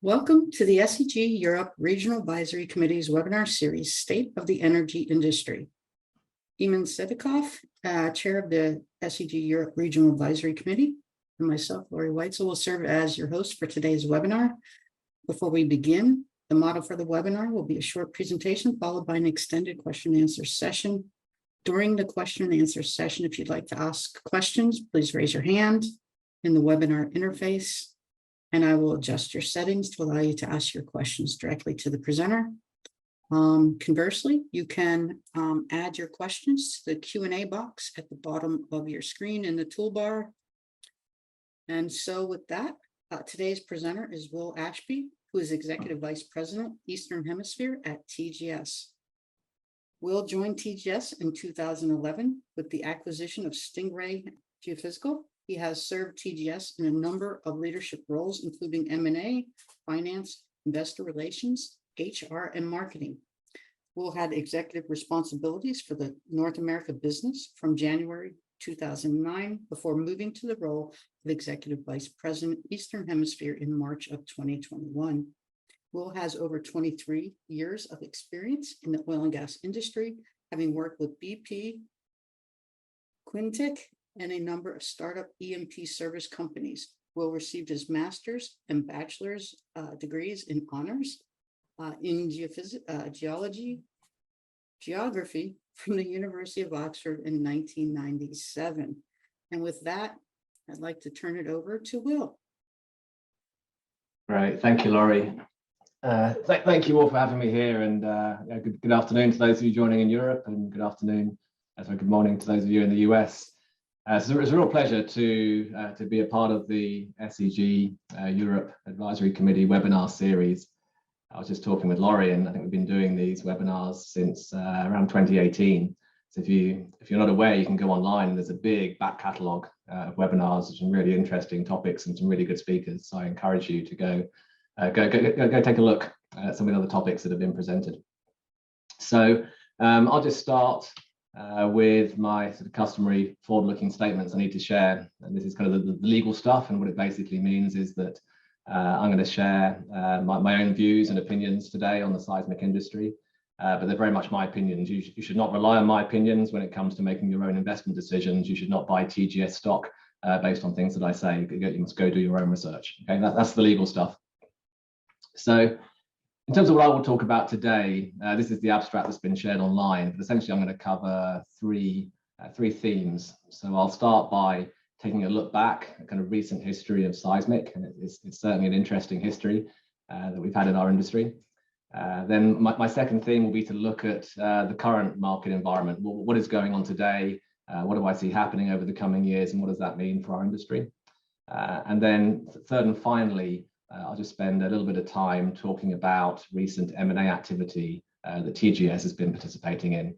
Welcome to the SEG Europe Regional Advisory Committee's webinar series, State of the Energy Industry. Eamon Sedikoff, Chair of the SEG Europe Regional Advisory Committee, and myself, Lori Weitzel, will serve as your host for today's webinar. Before we begin, the model for the webinar will be a short presentation followed by an extended question and answer session. During the question and answer session, if you'd like to ask questions, please raise your hand in the webinar interface, and I will adjust your settings to allow you to ask your questions directly to the presenter. Conversely, you can add your questions to the Q&A box at the bottom of your screen in the toolbar. And so with that, today's presenter is Will Ashby, who is Executive Vice President, Eastern Hemisphere at TGS. Will joined TGS in 2011 with the acquisition of Stingray Geophysical. He has served TGS in a number of leadership roles, including M&A, finance, investor relations, HR, and marketing. Will had executive responsibilities for the North America business from January 2009 before moving to the role of Executive Vice President, Eastern Hemisphere in March of 2021. Will has over 23 years of experience in the oil and gas industry, having worked with BP, Quintic, and a number of startup E&P service companies. Will received his master's and bachelor's degrees in honors in geography from the University of Oxford in 1997. And with that, I'd like to turn it over to Will. Right, thank you, Laurie. Thank you all for having me here, and good afternoon to those of you joining in Europe, and good afternoon, good morning to those of you in the US. So it's a real pleasure to be a part of the SEG Europe Advisory Committee webinar series. I was just talking with Laurie, and I think we've been doing these webinars since around 2018. So if you're not aware, you can go online, and there's a big back catalogue of webinars with some really interesting topics and some really good speakers. So I encourage you to go take a look at some of the other topics that have been presented. So I'll just start with my sort of customary forward-looking statements I need to share. And this is kind of the legal stuff, and what it basically means is that I'm going to share my own views and opinions today on the seismic industry, but they're very much my opinions. You should not rely on my opinions when it comes to making your own investment decisions. You should not buy TGS stock based on things that I say. You must go do your own research. Okay, that's the legal stuff. So in terms of what I will talk about today, this is the abstract that's been shared online, but essentially I'm going to cover three themes. So I'll start by taking a look back at kind of recent history of seismic, and it's certainly an interesting history that we've had in our industry. Then my second theme will be to look at the current market environment. What is going on today? What do I see happening over the coming years, and what does that mean for our industry? And then third and finally, I'll just spend a little bit of time talking about recent M&A activity that TGS has been participating in.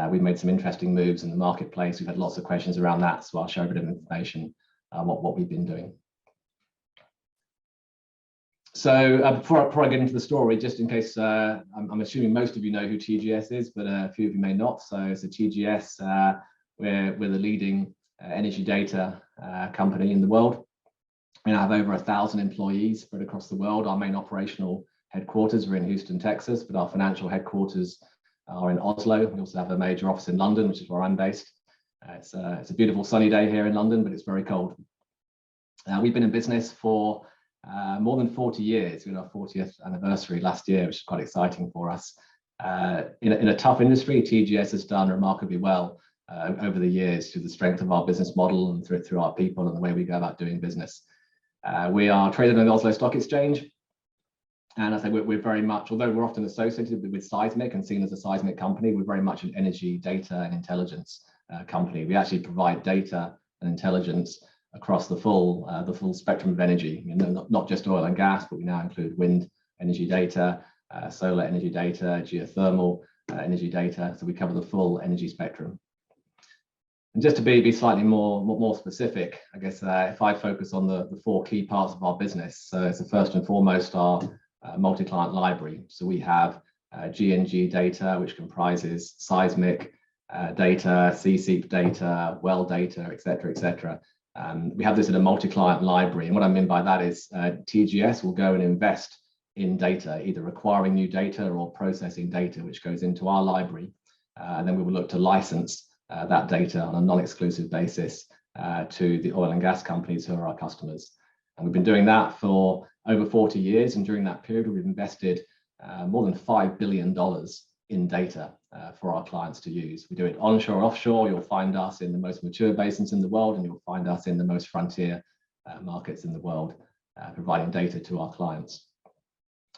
We've made some interesting moves in the marketplace. We've had lots of questions around that, so I'll share a bit of information what we've been doing. So before I get into the story, just in case, I'm assuming most of you know who TGS is, but a few of you may not. So TGS, we're the leading energy data company in the world. We now have over 1,000 employees spread across the world. Our main operational headquarters are in Houston, Texas, but our financial headquarters are in Oslo. We also have a major office in London, which is where I'm based. It's a beautiful sunny day here in London, but it's very cold. We've been in business for more than 40 years. We had our 40th anniversary last year, which is quite exciting for us. In a tough industry, TGS has done remarkably well over the years through the strength of our business model and through our people and the way we go about doing business. We are traded on the Oslo Stock Exchange, and I say we're very much, although we're often associated with seismic and seen as a seismic company, we're very much an energy, data, and intelligence company. We actually provide data and intelligence across the full spectrum of energy. You know, not just oil and gas, but we now include wind energy data, solar energy data, geothermal energy data. So we cover the full energy spectrum. And just to be slightly more specific, I guess if I focus on the four key parts of our business, so first and foremost our multi-client library. So we have G&G data, which comprises seismic data, CSEEP data, well data, et cetera. We have this in a multi-client library, and what I mean by that is TGS will go and invest in data, either acquiring new data or processing data, which goes into our library. And then we will look to license that data on a non-exclusive basis to the oil and gas companies who are our customers. And we've been doing that for over 40 years. And during that period, we've invested more than $5 billion in data for our clients to use. We do it onshore, offshore. You'll find us in the most mature basins in the world, and you'll find us in the most frontier markets in the world, providing data to our clients.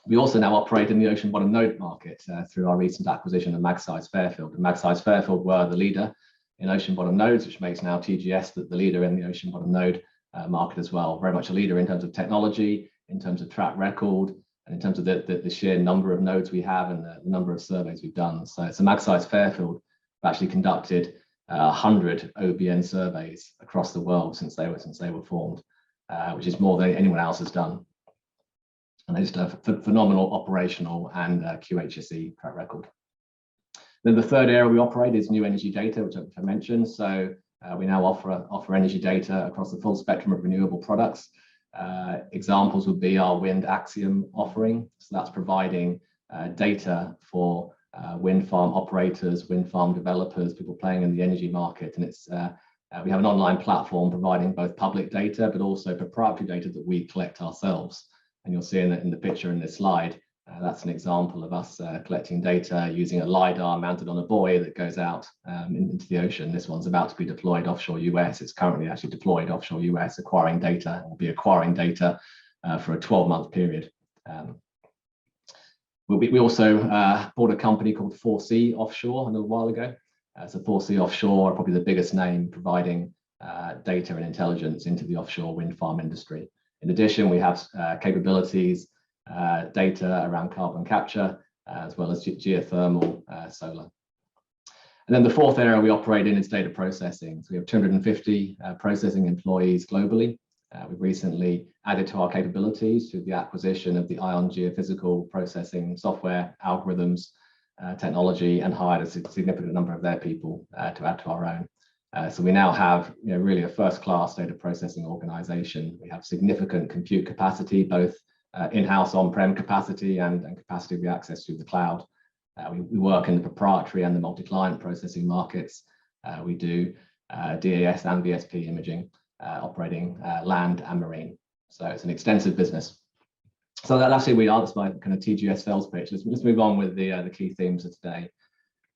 We also now operate in the ocean bottom node market through our recent acquisition of Magseis Fairfield. And Magseis Fairfield were the leader in ocean bottom nodes, which makes now TGS the leader in the ocean bottom node market as well. Very much a leader in terms of technology, in terms of track record, and in terms of the sheer number of nodes we have and the number of surveys we've done. So Magseis Fairfield have actually conducted 100 OBN surveys across the world since they were formed, which is more than anyone else has done. And they just have a phenomenal operational and QHSE track record. Then the third area we operate is new energy data, which I mentioned. So we now offer energy data across the full spectrum of renewable products. Examples would be our wind Axiom offering. So that's providing data for wind farm operators, wind farm developers, people playing in the energy market. And it's we have an online platform providing both public data, but also proprietary data that we collect ourselves. And you'll see in the picture in this slide, that's an example of us collecting data using a LiDAR mounted on a buoy that goes out into the ocean. This one's about to be deployed offshore US. It's currently actually deployed offshore US, acquiring data. We'll be acquiring data for a 12-month period. We also bought a company called 4C Offshore a little while ago. So 4C Offshore are probably the biggest name providing data and intelligence into the offshore wind farm industry. In addition, we have capabilities, data around carbon capture, as well as geothermal solar. And then the fourth area we operate in is data processing. So we have 250 processing employees globally. We've recently added to our capabilities through the acquisition of the ION geophysical processing software, algorithms, technology, and hired a significant number of their people to add to our own. So we now have really a first-class data processing organization. We have significant compute capacity, both in-house on-prem capacity and capacity we access through the cloud. We work in the proprietary and the multi-client processing markets. We do DAS and VSP imaging, operating land and marine. So it's an extensive business. So that's who we are. That's my kind of TGS sales pitch. Let's move on with the key themes of today.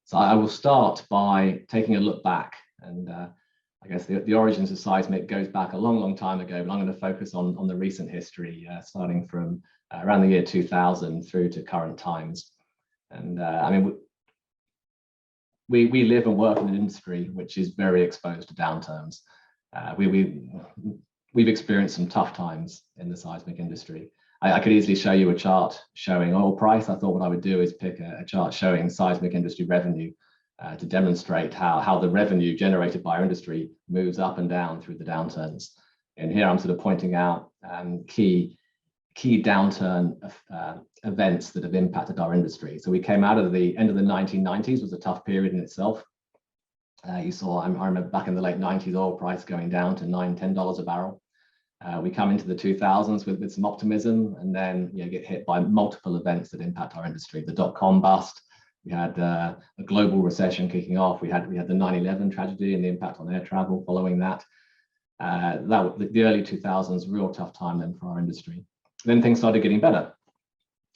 So I will start by taking a look back. And I guess the origins of seismic goes back a long time ago, but I'm going to focus on the recent history, starting from around the year 2000 through to current times. And I mean, we live and work in an industry which is very exposed to downturns. We've experienced some tough times in the seismic industry. I could easily show you a chart showing oil price. I thought what I would do is pick a chart showing seismic industry revenue to demonstrate how the revenue generated by our industry moves up and down through the downturns. And here I'm sort of pointing out key downturn events that have impacted our industry. So we came out of the end of the 1990s, was a tough period in itself. You saw, I remember back in the late 90s, oil price going down to $9, $10 a barrel. We come into the 2000s with some optimism, and then get hit by multiple events that impact our industry. The dot-com bust. We had a global recession kicking off. We had the 9/11 tragedy and the impact on air travel following that. The early 2000s, real tough time then for our industry. Then things started getting better.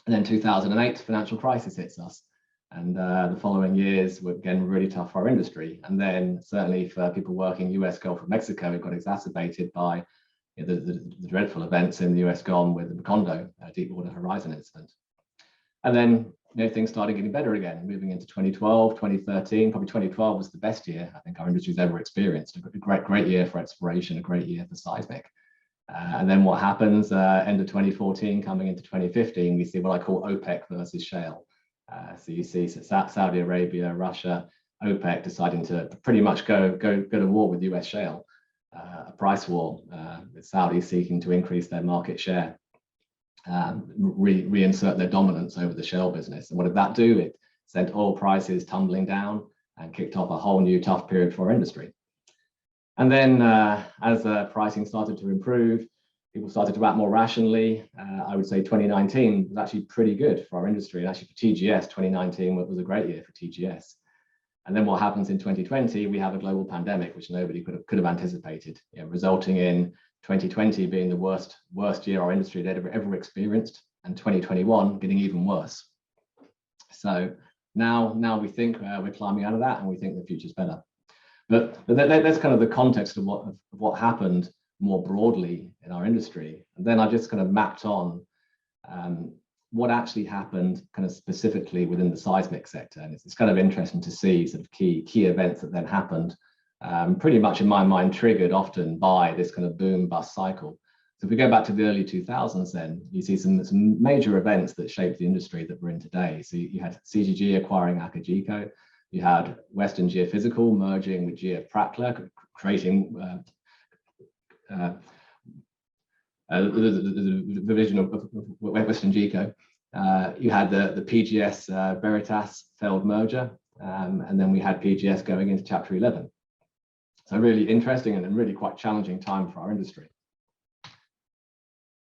And then 2008, financial crisis hits us. And the following years were again really tough for our industry. And then certainly for people working US Gulf of Mexico, it got exacerbated by the dreadful events in the US Gulf with the Macondo Deepwater Horizon incident. And then things started getting better again, moving into 2012, 2013. Probably 2012 was the best year I think our industry's ever experienced. A great year for exploration, a great year for seismic. And then what happens, end of 2014, coming into 2015, we see what I call OPEC versus shale. So you see Saudi Arabia, Russia, OPEC deciding to pretty much go to war with US shale, a price war, with Saudi seeking to increase their market share, reinsert their dominance over the shale business. And what did that do? It sent oil prices tumbling down and kicked off a whole new tough period for our industry. And then as pricing started to improve, People started to act more rationally. I would say 2019 was actually pretty good for our industry. And actually for TGS, 2019 was a great year for TGS. And then what happens in 2020, we have a global pandemic, which nobody could have anticipated, resulting in 2020 being the worst year our industry had ever experienced, and 2021 getting even worse. So now we think we're climbing out of that, and we think the future's better. But that's kind of the context of what happened more broadly in our industry. And then I just kind of mapped on what actually happened kind of specifically within the seismic sector. And it's kind of interesting to see sort of key events that then happened, pretty much in my mind triggered often by this kind of boom bust cycle. So if we go back to the early 2000s, then you see some major events that shaped the industry that we're in today. So you had CGG acquiring Akagiko, you had Western Geophysical merging with GF Prattler, creating the division of Western Geco. You had the PGS Veritas failed merger, and then we had PGS going into Chapter 11. So really interesting and really quite challenging time for our industry.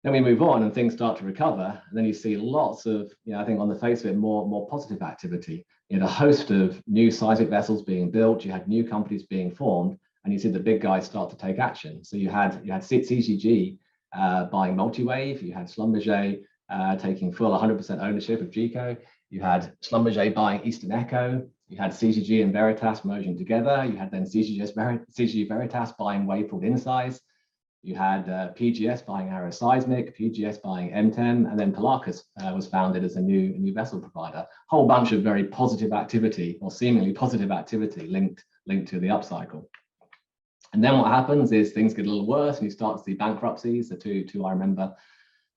Then we move on and things start to recover, and then you see lots of, I think on the face of it, more positive activity. You had a host of new seismic vessels being built, you had new companies being formed, and you see the big guys start to take action. So you had CGG buying Multiwave, you had Schlumberger taking full 100% ownership of GECO, you had Schlumberger buying Eastern Echo, you had CGG and Veritas merging together, you had then CGG Veritas buying Wayfield Insights, you had PGS buying Arrow Seismic, PGS buying M10, and then Polarcus was founded as a new vessel provider. Whole bunch of very positive activity, or seemingly positive activity, linked to the upcycle. And then what happens is things get a little worse, and you start to see bankruptcies. The two I remember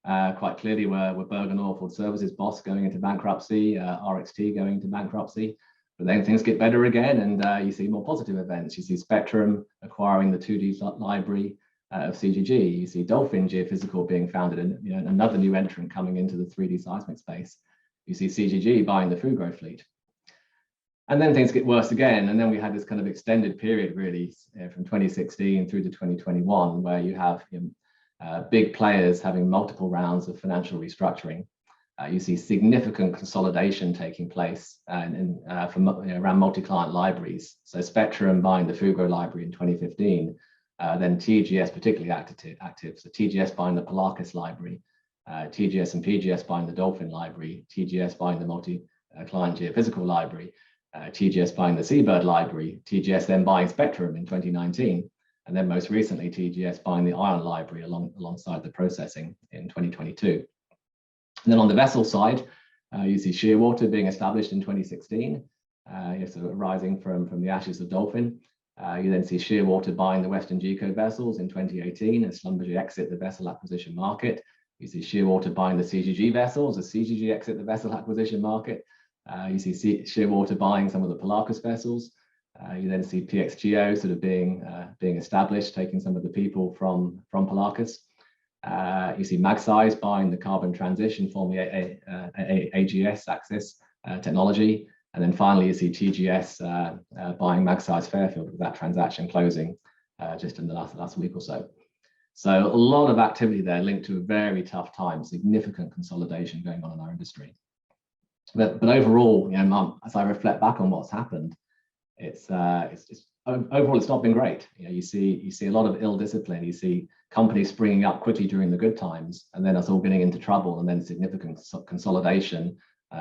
quite clearly were Bergen Oilfield Services, Boss going into bankruptcy, RXT going into bankruptcy. But then things get better again, and you see more positive events. You see Spectrum acquiring the 2D library of CGG. You see Dolphin Geophysical being founded, and another new entrant coming into the 3D seismic space. You see CGG buying the Fugro fleet. And then things get worse again. And then we had this kind of extended period really from 2016 through to 2021, where you have big players having multiple rounds of financial restructuring. You see significant consolidation taking place around multi-client libraries. So Spectrum buying the Fugro library in 2015, then TGS particularly active. So TGS buying the Polarcus library, TGS and PGS buying the Dolphin library, TGS buying the multi-client geophysical library, TGS buying the Seabird library, TGS then buying Spectrum in 2019, and then most recently TGS buying the Ion library alongside the processing in 2022. And then on the vessel side, you see Shearwater being established in 2016, so rising from the ashes of Dolphin. You then see Shearwater buying the Western Geco vessels in 2018 as Schlumberger exit the vessel acquisition market. You see Shearwater buying the CGG vessels as CGG exit the vessel acquisition market. You see Shearwater buying some of the Polarcus vessels. You then see PXGeo sort of being established, taking some of the people from Polarcus. You see Magseis buying the carbon transition, formerly AGS Axis technology. And then finally, you see TGS buying Magseis Fairfield with that transaction closing just in the last week or so. So a lot of activity there linked to a very tough time, significant consolidation going on in our industry. But overall, as I reflect back on what's happened, overall it's not been great. You see a lot of ill discipline. You see companies springing up quickly during the good times, and then us all getting into trouble, and then significant consolidation,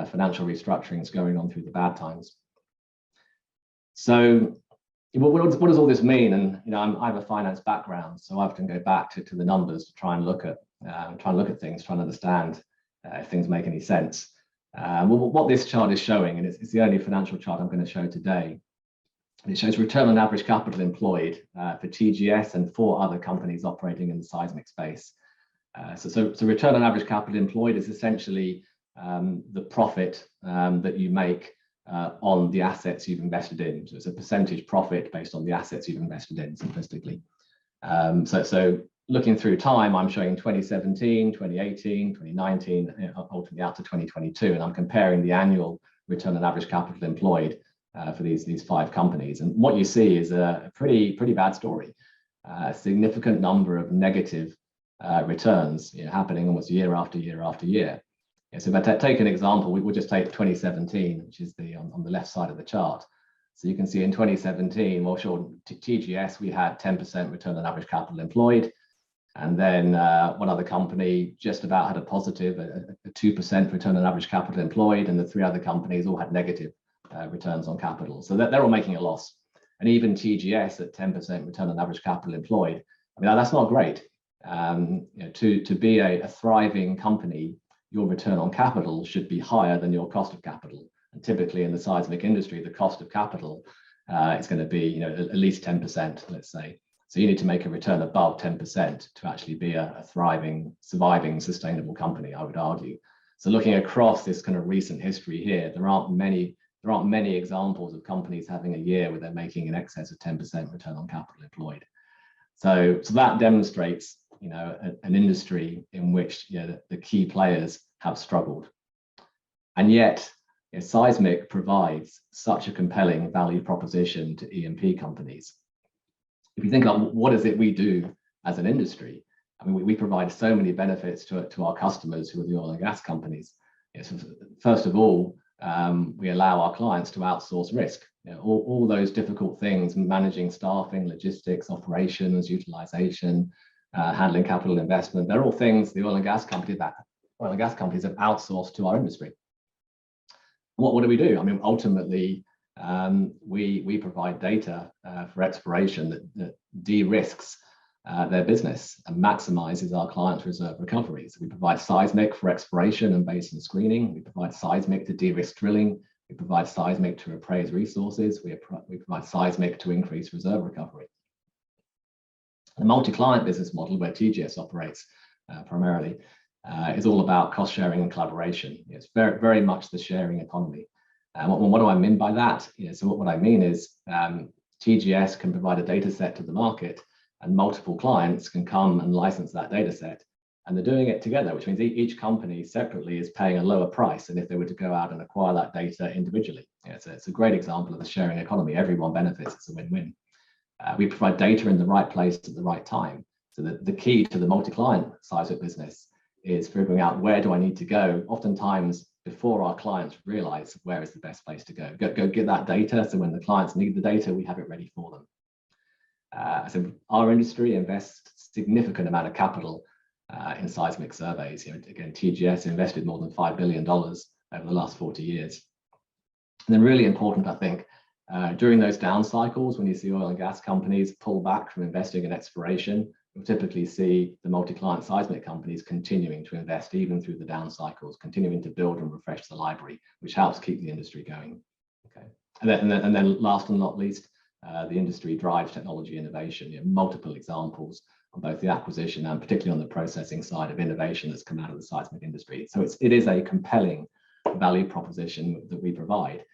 financial restructurings going on through the bad times. So what does all this mean? And I have a finance background, so I often go back to the numbers to try and look at things, try and understand if things make any sense. What this chart is showing, and it's the only financial chart I'm going to show today, it shows return on average capital employed for TGS and 4 other companies operating in the seismic space. So return on average capital employed is essentially the profit that you make on the assets you've invested in. So it's a percentage profit based on the assets you've invested in, simplistically. So looking through time, I'm showing 2017, 2018, 2019, ultimately out to 2022, and I'm comparing the annual return on average capital employed for these 5 companies. And what you see is a pretty bad story. A significant number of negative returns happening almost year after year after year. So if I take an example, we'll just take 2017, which is on the left side of the chart. So you can see in 2017, well, sure, TGS, we had 10% return on average capital employed. And then one other company just about had a positive, a 2% return on average capital employed, and the three other companies all had negative returns on capital. So they're all making a loss. And even TGS at 10% return on average capital employed, I mean, that's not great. To be a thriving company, your return on capital should be higher than your cost of capital. And typically in the seismic industry, the cost of capital is going to be at least 10%, let's say. So you need to make a return above 10% to actually be a thriving, surviving, sustainable company, I would argue. So looking across this kind of recent history here, there aren't many examples of companies having a year where they're making in excess of 10% return on capital employed. So that demonstrates an industry in which the key players have struggled. And yet seismic provides such a compelling value proposition to E&P companies. If you think about what is it we do as an industry, I mean, we provide so many benefits to our customers who are the oil and gas companies. So first of all, we allow our clients to outsource risk. All those difficult things, managing staffing, logistics, operations, utilization, handling capital investment, they're all things the oil and gas companies have outsourced to our industry. What do we do? I mean, ultimately, we provide data for exploration that de-risks their business and maximizes our clients' reserve recoveries. We provide seismic for exploration and basin screening. We provide seismic to de-risk drilling. We provide seismic to appraise resources. We provide seismic to increase reserve recovery. The multi-client business model where TGS operates primarily is all about cost sharing and collaboration. It's very, very much the sharing economy. What do I mean by that? So what I mean is TGS can provide a data set to the market, and multiple clients can come and license that data set. And they're doing it together, which means each company separately is paying a lower price than if they were to go out and acquire that data individually. It's a great example of the sharing economy. Everyone benefits. It's a win-win. We provide data in the right place at the right time. So the key to the multi-client seismic business is figuring out where do I need to go, oftentimes before our clients realize where is the best place to go. Go get that data, so when the clients need the data, we have it ready for them. So our industry invests significant amount of capital in seismic surveys. Again, TGS invested more than $5 billion over the last 40 years. And then really important, I think, during those down cycles, when you see oil and gas companies pull back from investing in exploration, you'll typically see the multi-client seismic companies continuing to invest even through the down cycles, continuing to build and refresh the library, which helps keep the industry going. Okay, and then last and not least, the industry drives technology innovation. Multiple examples on both the acquisition and particularly on the processing side of innovation that's come out of the seismic industry. So it is a compelling value proposition that we provide.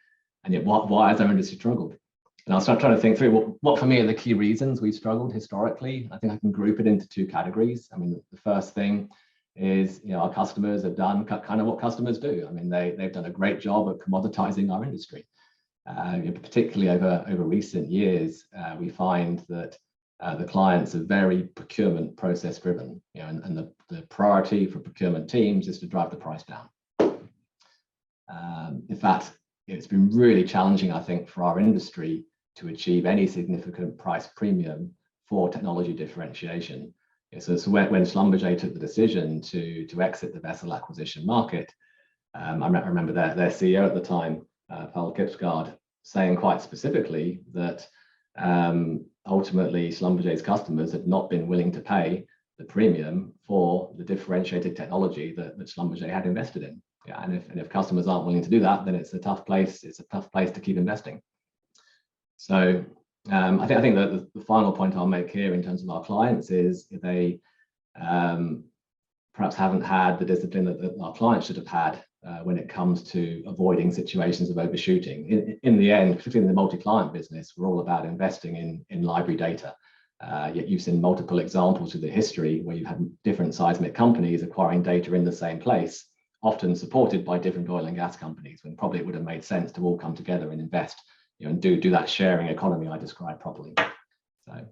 And yet, why has our industry struggled? And I'll start trying to think through what for me are the key reasons we've struggled historically. I think I can group it into two categories. I mean, the first thing is, our customers have done kind of what customers do. I mean, they've done a great job at commoditizing our industry. Particularly over recent years, we find that the clients are very procurement process driven, and the priority for procurement teams is to drive the price down. In fact, it's been really challenging, I think, for our industry to achieve any significant price premium for technology differentiation. So when Schlumberger took the decision to exit the vessel acquisition market, I remember their CEO at the time, Paul Kipsgaard, saying quite specifically that ultimately Schlumberger's customers had not been willing to pay the premium for the differentiated technology that Schlumberger had invested in. And if customers aren't willing to do that, then it's a tough place to keep investing. So I think that the final point I'll make here in terms of our clients is they perhaps haven't had the discipline that our clients should have had when it comes to avoiding situations of overshooting. In the end, particularly in the multi-client business, we're all about investing in library data. Yet you've seen multiple examples of the history where you've had different seismic companies acquiring data in the same place, often supported by different oil and gas companies, when probably it would have made sense to all come together and invest, and do that sharing economy I described properly. So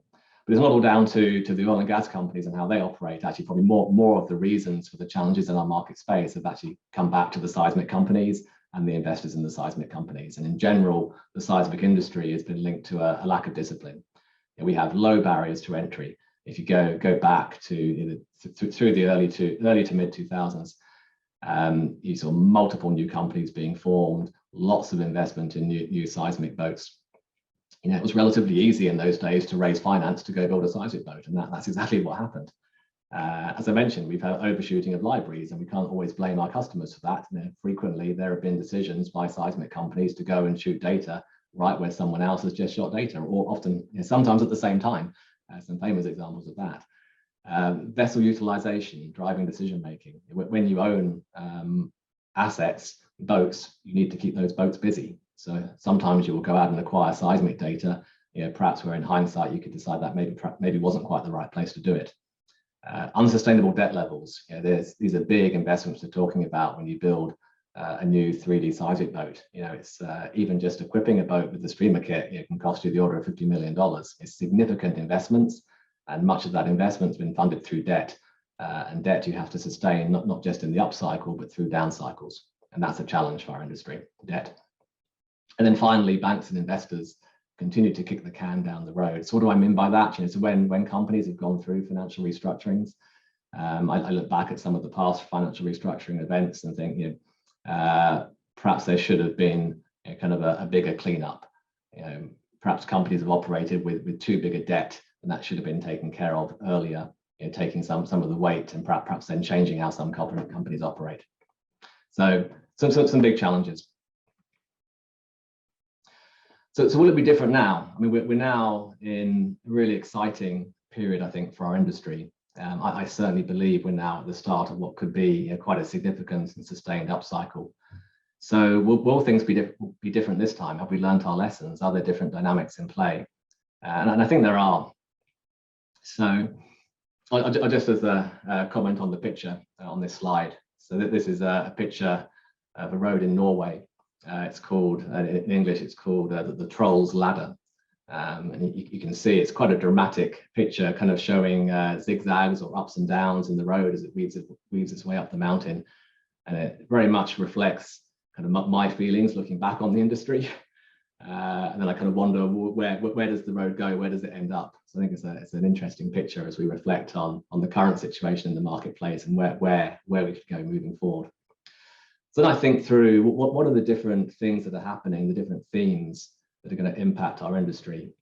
But it's not all down to the oil and gas companies and how they operate. Actually, probably more of the reasons for the challenges in our market space have actually come back to the seismic companies and the investors in the seismic companies. And in general, the seismic industry has been linked to a lack of discipline. We have low barriers to entry. If you go back to through the early to mid 2000s, you saw multiple new companies being formed, lots of investment in new seismic boats. It was relatively easy in those days to raise finance to go build a seismic boat, and that's exactly what happened. As I mentioned, we've had overshooting of libraries, and we can't always blame our customers for that. Frequently, there have been decisions by seismic companies to go and shoot data right where someone else has just shot data, or often, sometimes at the same time. Some famous examples of that. Vessel utilization, driving decision making. When you own assets, boats, you need to keep those boats busy. So sometimes you will go out and acquire seismic data, perhaps where in hindsight you could decide that maybe wasn't quite the right place to do it. Unsustainable debt levels. These are big investments we're talking about when you build a new 3D seismic boat. It's even just equipping a boat with the streamer kit, it can cost you the order of $50 million. It's significant investments, and much of that investment's been funded through debt. And debt you have to sustain not just in the up cycle, but through down cycles. And that's a challenge for our industry, debt. And then finally, banks and investors continue to kick the can down the road. So what do I mean by that? So when companies have gone through financial restructurings, I look back at some of the past financial restructuring events and think, perhaps there should have been kind of a bigger cleanup. Perhaps companies have operated with too big a debt, and that should have been taken care of earlier, taking some of the weight and perhaps then changing how some companies operate. So some big challenges. So will it be different now? I mean, we're now in a really exciting period, I think, for our industry. I certainly believe we're now at the start of what could be quite a significant and sustained upcycle. So will things be different this time? Have we learned our lessons? Are there different dynamics in play? And I think there are. So I'll just as a comment on the picture on this slide. So this is a picture of a road in Norway. It's called, in English, it's called the Troll's Ladder. And you can see it's quite a dramatic picture, kind of showing zigzags or ups and downs in the road as it weaves its way up the mountain. And it very much reflects kind of my feelings looking back on the industry. And then I kind of wonder, where does the road go? Where does it end up? So I think it's an interesting picture as we reflect on the current situation in the marketplace and where we could go moving forward. So then I think through what are the different things that are happening, the different themes that are going to impact our industry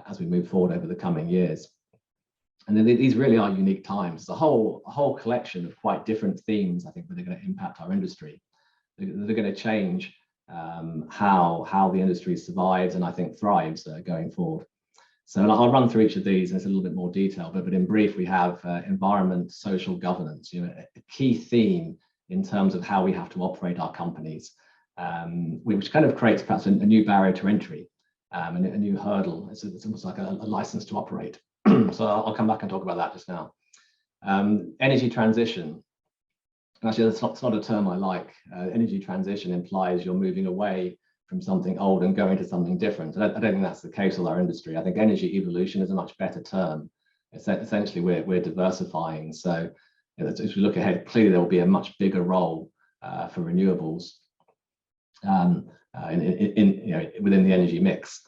as we move forward over the coming years. And then these really are unique times. It's a whole collection of quite different themes, I think, that are going to impact our industry. They're going to change how the industry survives and I think thrives going forward. So I'll run through each of these in a little bit more detail, but in brief, we have environment, social governance, a key theme in terms of how we have to operate our companies, which kind of creates perhaps a new barrier to entry, and a new hurdle. It's almost like a license to operate. So I'll come back and talk about that just now. Energy transition. Actually, that's not a term I like. Energy transition implies you're moving away from something old and going to something different. I don't think that's the case with our industry. I think energy evolution is a much better term. Essentially, we're diversifying. So as we look ahead, clearly there will be a much bigger role for renewables within the energy mix.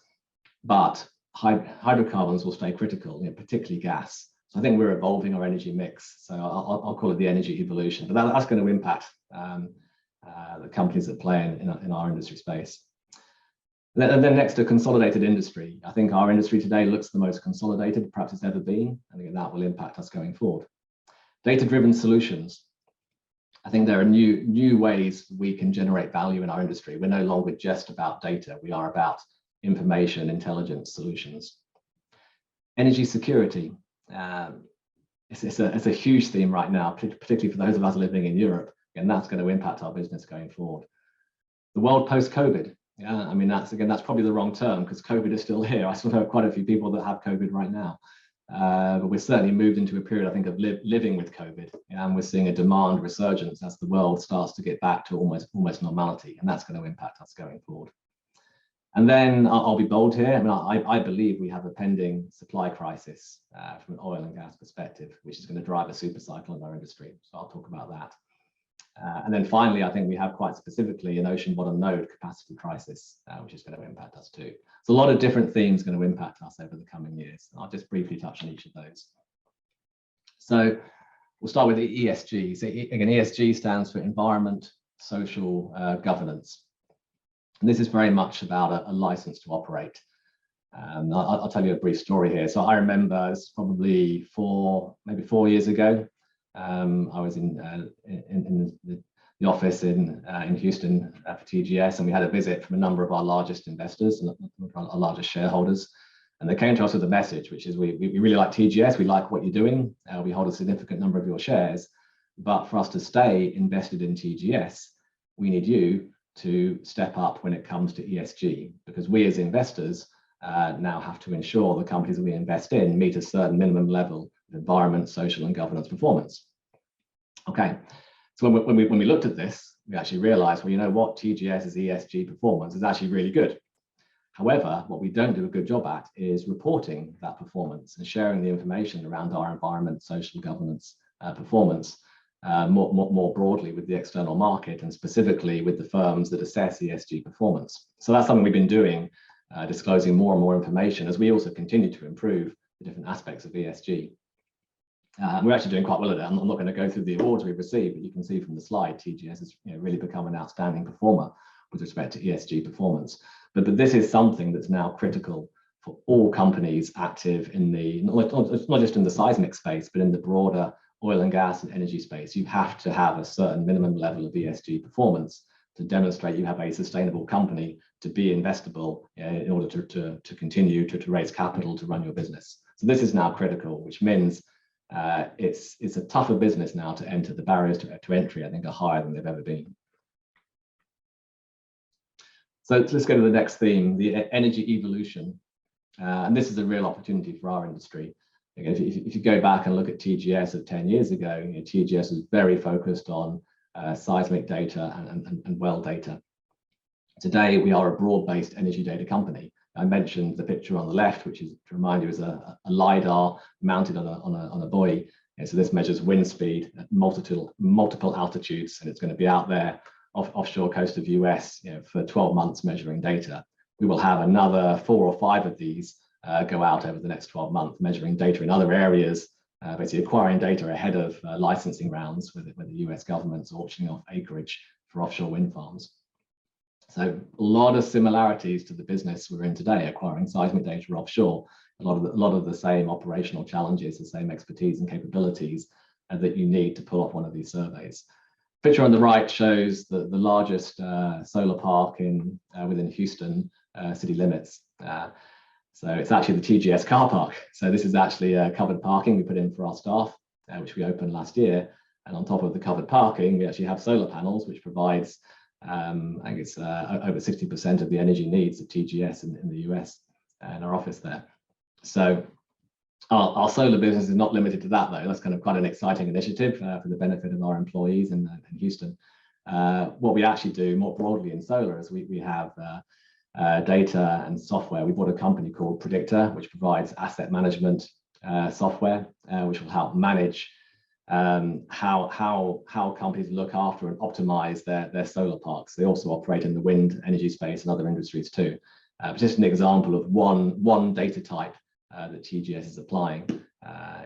But hydrocarbons will stay critical, particularly gas. So I think we're evolving our energy mix. So I'll call it the energy evolution, but that's going to impact the companies that play in our industry space. And then next to consolidated industry, I think our industry today looks the most consolidated perhaps it's ever been. I think that will impact us going forward. Data-driven solutions. I think there are new ways we can generate value in our industry. We're no longer just about data. We are about information intelligence solutions. Energy security. It's a huge theme right now, particularly for those of us living in Europe, and that's going to impact our business going forward. The world post-COVID. I mean, that's probably the wrong term because COVID is still here. I still know quite a few people that have COVID right now. But we're certainly moved into a period, I think, of living with COVID, and we're seeing a demand resurgence as the world starts to get back to almost normality, and that's going to impact us going forward. And then I'll be bold here. I mean, I believe we have a pending supply crisis from an oil and gas perspective, which is going to drive a super cycle in our industry. So I'll talk about that. And then finally, I think we have quite specifically an ocean bottom node capacity crisis, which is going to impact us too. So a lot of different themes going to impact us over the coming years. I'll just briefly touch on each of those. So we'll start with the ESG. So again, ESG stands for environment, social, governance. And this is very much about a license to operate. I'll tell you a brief story here. So I remember it's probably maybe 4 years ago. I was in the office in Houston for TGS, and we had a visit from a number of our largest investors and our largest shareholders. And they came to us with a message, which is we really like TGS, we like what you're doing, we hold a significant number of your shares, but for us to stay invested in TGS, we need you to step up when it comes to ESG, because we as investors now have to ensure the companies that we invest in meet a certain minimum level of environment, social, and governance performance. Okay, so when we looked at this, we actually realized, well, you know what, TGS's ESG performance is actually really good. However, what we don't do a good job at is reporting that performance and sharing the information around our environment, social, governance performance more broadly with the external market, and specifically with the firms that assess ESG performance. So that's something we've been doing, disclosing more and more information as we also continue to improve the different aspects of ESG. We're actually doing quite well at it. I'm not going to go through the awards we've received, but you can see from the slide, TGS has really become an outstanding performer with respect to ESG performance. But this is something that's now critical for all companies active in the, not just in the seismic space, but in the broader oil and gas and energy space. You have to have a certain minimum level of ESG performance to demonstrate you have a sustainable company to be investable in order to continue to raise capital to run your business. So this is now critical, which means it's a tougher business now to enter. The barriers to entry, I think, are higher than they've ever been. So let's go to the next theme, the energy evolution. And this is a real opportunity for our industry. Again, if you go back and look at TGS of 10 years ago, TGS was very focused on seismic data and well data. Today, we are a broad-based energy data company. I mentioned the picture on the left, which is, to remind you, is a LiDAR mounted on a buoy. And so this measures wind speed at multiple altitudes, and it's going to be out there offshore coast of US for 12 months measuring data. We will have another 4 or 5 of these go out over the next 12 months, measuring data in other areas, basically acquiring data ahead of licensing rounds with the US government's auctioning off acreage for offshore wind farms. So a lot of similarities to the business we're in today, acquiring seismic data offshore. A lot of the same operational challenges, the same expertise and capabilities that you need to pull off one of these surveys. Picture on the right shows the largest solar park within Houston city limits. So it's actually the TGS car park. So this is actually covered parking we put in for our staff, which we opened last year. And on top of the covered parking, we actually have solar panels, which provides, I think it's over 60% of the energy needs of TGS in the US and our office there. So our solar business is not limited to that, though. That's kind of quite an exciting initiative for the benefit of our employees in Houston. What we actually do more broadly in solar is we have data and software. We bought a company called Predictor, which provides asset management software, which will help manage how companies look after and optimize their solar parks. They also operate in the wind energy space and other industries too. Just an example of one data type that TGS is applying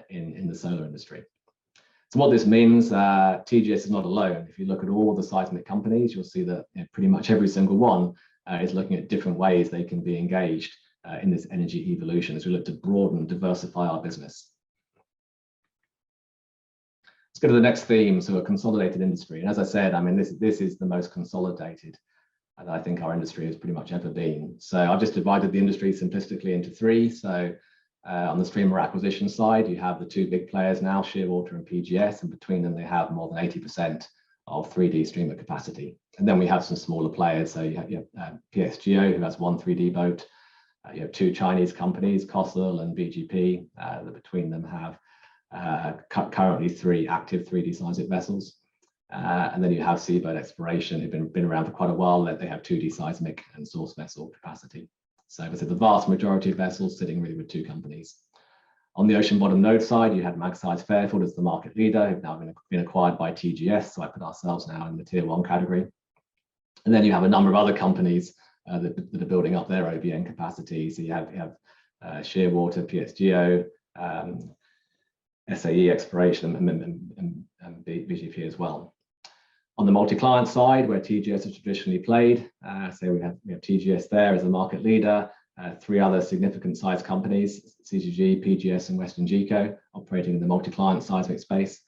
in the solar industry. So what this means, TGS is not alone. If you look at all the seismic companies, you'll see that pretty much every single one is looking at different ways they can be engaged in this energy evolution as we look to broaden and diversify our business. Let's go to the next theme, so a consolidated industry. And as I said, I mean, this is the most consolidated that I think our industry has pretty much ever been. So I've just divided the industry simplistically into 3. So on the streamer acquisition side, you have the 2 big players now, Shearwater and PGS, and between them they have more than 80% of 3D streamer capacity. And then we have some smaller players. So you have PXGO, who has 1 3D boat. You have 2 Chinese companies, COSL and BGP, that between them have currently 3 active 3D seismic vessels. And then you have Seabird Exploration, who've been around for quite a while. They have 2D seismic and source vessel capacity. So as I said, the vast majority of vessels sitting really with 2 companies. On the ocean bottom node side, you had Magseis Fairfield as the market leader, who've now been acquired by TGS. So I put ourselves now in the tier 1 category. And then you have a number of other companies that are building up their OBN capacity. So you have Shearwater, PSGO, SAE Exploration, and BGP as well. On the multi-client side, where TGS has traditionally played, so we have TGS there as the market leader, 3 other significant size companies, CGG, PGS, and Western Geco, operating in the multi-client seismic space.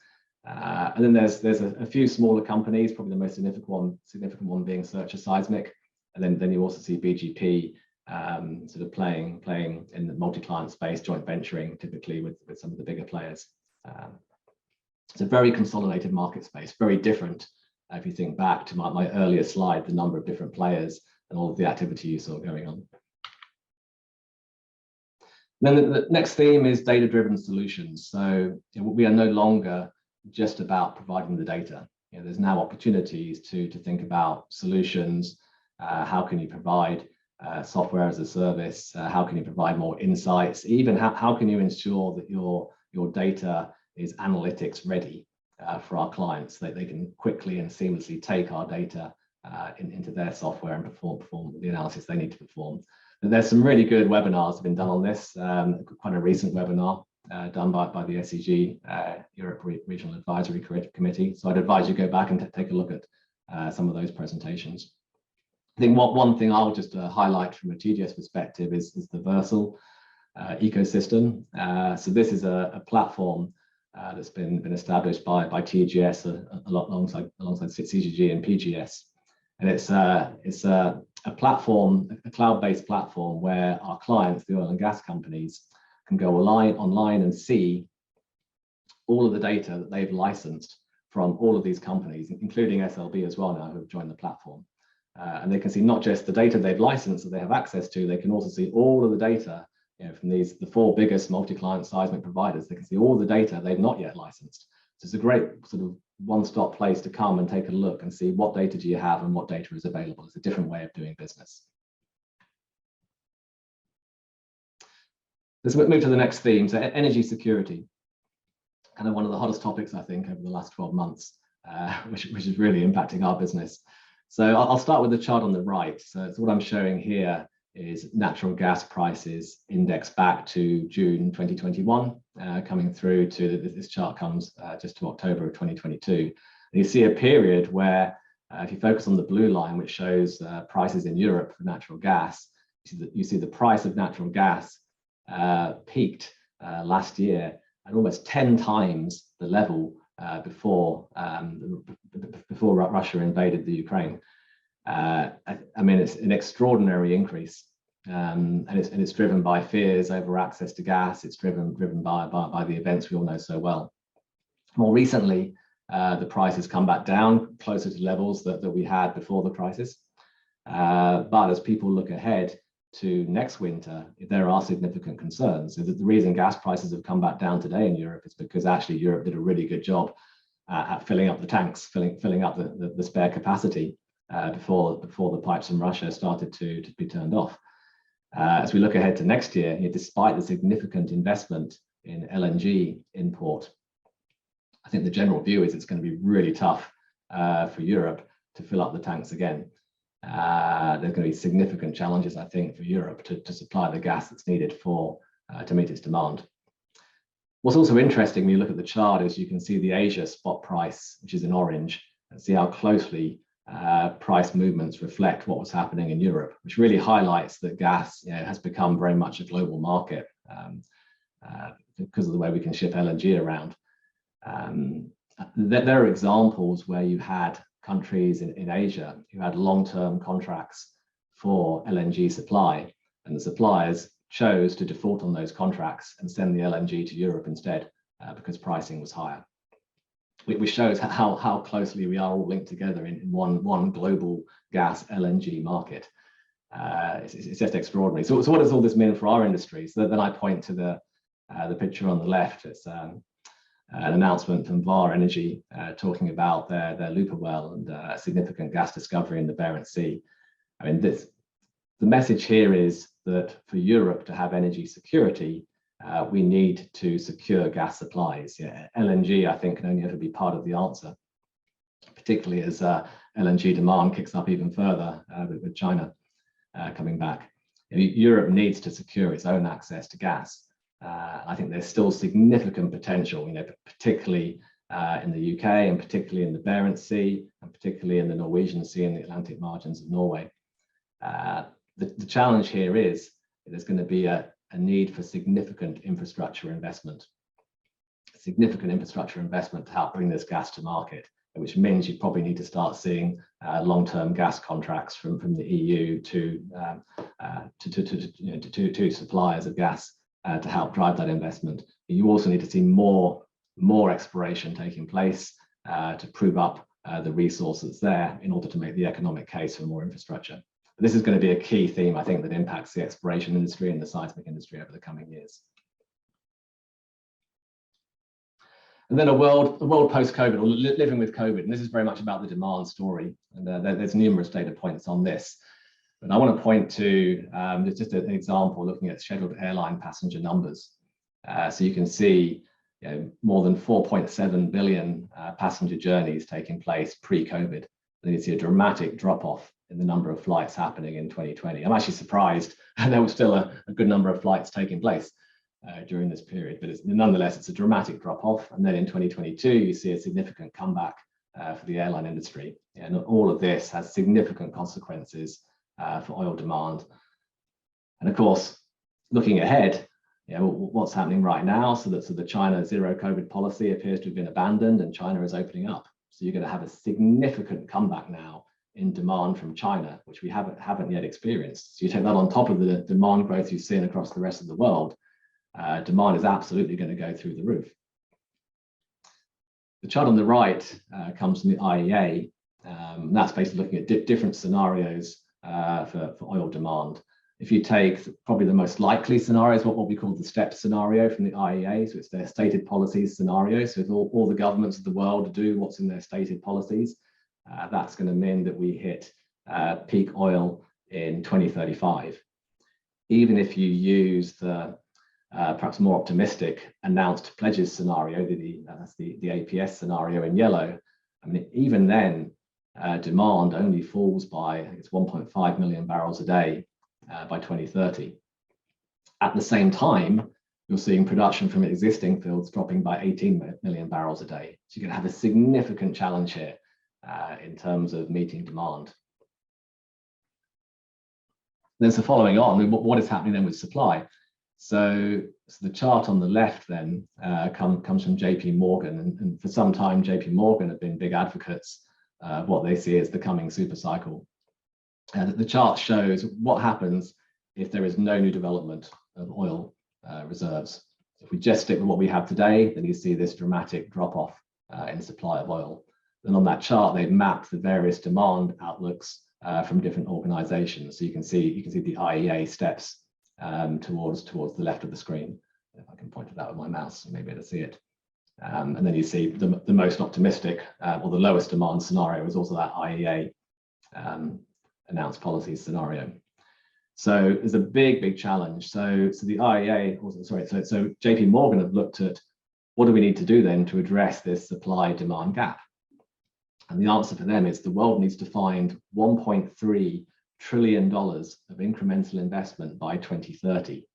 And then there's a few smaller companies, probably the most significant one being Searcher Seismic. And then you also see BGP sort of playing in the multi-client space, joint venturing typically with some of the bigger players. It's a very consolidated market space, very different if you think back to my earlier slide, the number of different players and all of the activity you saw going on. Then the next theme is data-driven solutions. So we are no longer just about providing the data. There's now opportunities to think about solutions. How can you provide software as a service? How can you provide more insights? Even how can you ensure that your data is analytics ready for our clients, so that they can quickly and seamlessly take our data into their software and perform the analysis they need to perform. And there's some really good webinars that have been done on this. Quite a recent webinar done by the SEG Europe Regional Advisory Committee. So I'd advise you go back and take a look at some of those presentations. I think one thing I'll just highlight from a TGS perspective is the Versal ecosystem. So this is a platform that's been established by TGS alongside CGG and PGS, and it's a platform, a cloud-based platform where our clients, the oil and gas companies, can go online and see all of the data that they've licensed from all of these companies, including SLB as well now, who have joined the platform. And they can see not just the data they've licensed that they have access to, they can also see all of the data from the 4 biggest multi-client seismic providers. They can see all the data they've not yet licensed. So it's a great sort of one-stop place to come and take a look and see what data do you have and what data is available. It's a different way of doing business. Let's move to the next theme. So energy security, kind of one of the hottest topics, I think, over the last 12 months, which is really impacting our business. So I'll start with the chart on the right. So what I'm showing here is natural gas prices indexed back to June 2021, coming through to this chart comes just to October of 2022. And you see a period where if you focus on the blue line, which shows prices in Europe for natural gas, you see the price of natural gas peaked last year at almost 10 times the level before Russia invaded the Ukraine. I mean, it's an extraordinary increase, and it's driven by fears over access to gas. It's driven by the events we all know so well. More recently, the price has come back down closer to levels that we had before the crisis. But as people look ahead to next winter, there are significant concerns. So the reason gas prices have come back down today in Europe is because actually Europe did a really good job at filling up the tanks, filling up the spare capacity before the pipes from Russia started to be turned off. As we look ahead to next year, despite the significant investment in LNG import, I think the general view is it's going to be really tough for Europe to fill up the tanks again. There's going to be significant challenges, I think, for Europe to supply the gas that's needed to meet its demand. What's also interesting when you look at the chart is you can see the Asia spot price, which is in orange, and see how closely price movements reflect what was happening in Europe, which really highlights that gas has become very much a global market because of the way we can ship LNG around. There are examples where you had countries in Asia who had long-term contracts for LNG supply, and the suppliers chose to default on those contracts and send the LNG to Europe instead because pricing was higher. Which shows how closely we are all linked together in one global gas LNG market. It's just extraordinary. So what does all this mean for our industry? So then I point to the picture on the left. It's an announcement from Vår Energy talking about their Lupa well and a significant gas discovery in the Barents Sea. I mean, the message here is that for Europe to have energy security, we need to secure gas supplies. Yeah, LNG, I think, can only ever be part of the answer, particularly as LNG demand kicks up even further with China coming back. Europe needs to secure its own access to gas. I think there's still significant potential, particularly in the UK and particularly in the Barents Sea and particularly in the Norwegian Sea and the Atlantic margins of Norway. The challenge here is there's going to be a need for significant infrastructure investment to help bring this gas to market, which means you probably need to start seeing long-term gas contracts from the EU to suppliers of gas to help drive that investment. You also need to see more exploration taking place to prove up the resources there in order to make the economic case for more infrastructure. But this is going to be a key theme, I think, that impacts the exploration industry and the seismic industry over the coming years. And then a world post-COVID, or living with COVID, and this is very much about the demand story. And there's numerous data points on this. But I want to point to just an example looking at scheduled airline passenger numbers. So you can see more than 4.7 billion passenger journeys taking place pre-COVID. And you see a dramatic drop-off in the number of flights happening in 2020. I'm actually surprised there was still a good number of flights taking place during this period, but nonetheless, it's a dramatic drop-off. And then in 2022, you see a significant comeback for the airline industry. And all of this has significant consequences for oil demand. And of course, looking ahead, what's happening right now, so the China zero COVID policy appears to have been abandoned and China is opening up. So you're going to have a significant comeback now in demand from China, which we haven't yet experienced. So you take that on top of the demand growth you've seen across the rest of the world, demand is absolutely going to go through the roof. The chart on the right comes from the IEA. That's basically looking at different scenarios for oil demand. If you take probably the most likely scenarios, what we call the STEP scenario from the IEA, so it's their stated policies scenario. So if all the governments of the world do what's in their stated policies, that's going to mean that we hit peak oil in 2035. Even if you use the perhaps more optimistic announced pledges scenario, that's the APS scenario in yellow, I mean, even then, demand only falls by, I think it's 1.5 million barrels a day by 2030. At the same time, you're seeing production from existing fields dropping by 18 million barrels a day. So you're going to have a significant challenge here in terms of meeting demand. Then so following on, what is happening then with supply? So the chart on the left then comes from JP Morgan, and for some time JP Morgan have been big advocates of what they see as the coming super cycle. And the chart shows what happens if there is no new development of oil reserves. If we just stick with what we have today, then you see this dramatic drop-off in supply of oil. Then on that chart, they've mapped the various demand outlooks from different organizations. So you can see the IEA steps towards the left of the screen. If I can point to that with my mouse, you may be able to see it. And then you see the most optimistic or the lowest demand scenario is also that IEA announced policy scenario. So there's a big challenge. So the IEA, so JP Morgan have looked at what do we need to do then to address this supply demand gap? And the answer for them is the world needs to find $1.3 trillion of incremental investment by 2030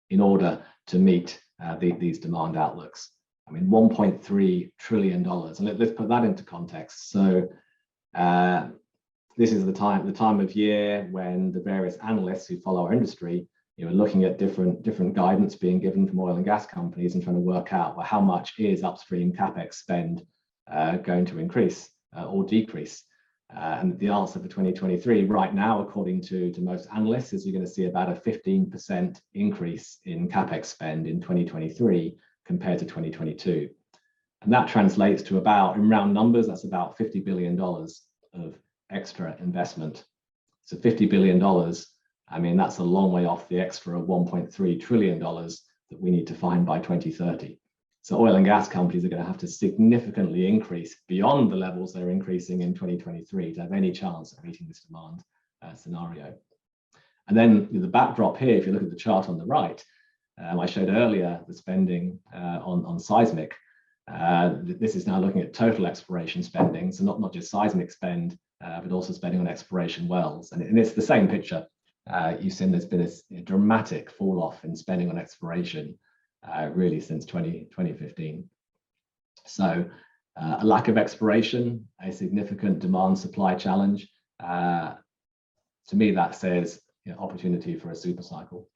in order to meet these demand outlooks. I mean, $1.3 trillion. And let's put that into context. So this is the time of year when the various analysts who follow our industry are looking at different guidance being given from oil and gas companies and trying to work out, well, how much is upstream capex spend going to increase or decrease? And the answer for 2023 right now, according to most analysts, is you're going to see about a 15% increase in capex spend in 2023 compared to 2022. And that translates to about, in round numbers, that's about $50 billion of extra investment. So $50 billion, I mean, that's a long way off the extra $1.3 trillion that we need to find by 2030. So oil and gas companies are going to have to significantly increase beyond the levels they're increasing in 2023 to have any chance of meeting this demand scenario. And then the backdrop here, if you look at the chart on the right, I showed earlier the spending on seismic. This is now looking at total exploration spending, so not just seismic spend, but also spending on exploration wells. And it's the same picture. You've seen there's been a dramatic fall off in spending on exploration really since 2015. So a lack of exploration, a significant demand supply challenge. To me, that says opportunity for a super cycle.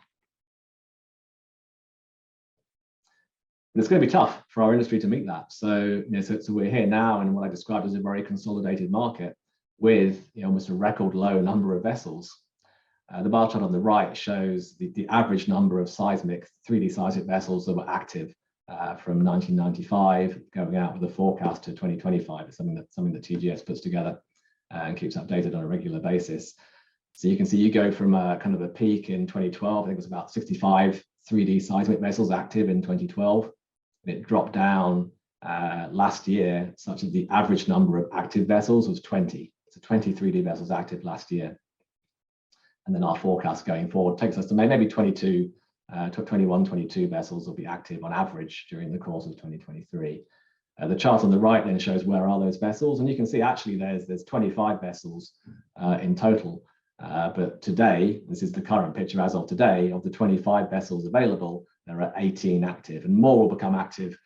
But it's going to be tough for our industry to meet that. So, so we're here now in what I described as a very consolidated market with almost a record low number of vessels. The bar chart on the right shows the average number of 3D seismic vessels that were active from 1995 going out with a forecast to 2025. It's something that TGS puts together and keeps updated on a regular basis. So you can see you go from kind of a peak in 2012, I think it was about 65 3D seismic vessels active in 2012. And it dropped down last year, such that the average number of active vessels was 20. So 20 3D vessels active last year. And then our forecast going forward takes us to maybe 21, 22 vessels will be active on average during the course of 2023. The chart on the right then shows where are those vessels, and you can see actually there's 25 vessels in total. But today, this is the current picture as of today, of the 25 vessels available, there are 18 active, and more will become active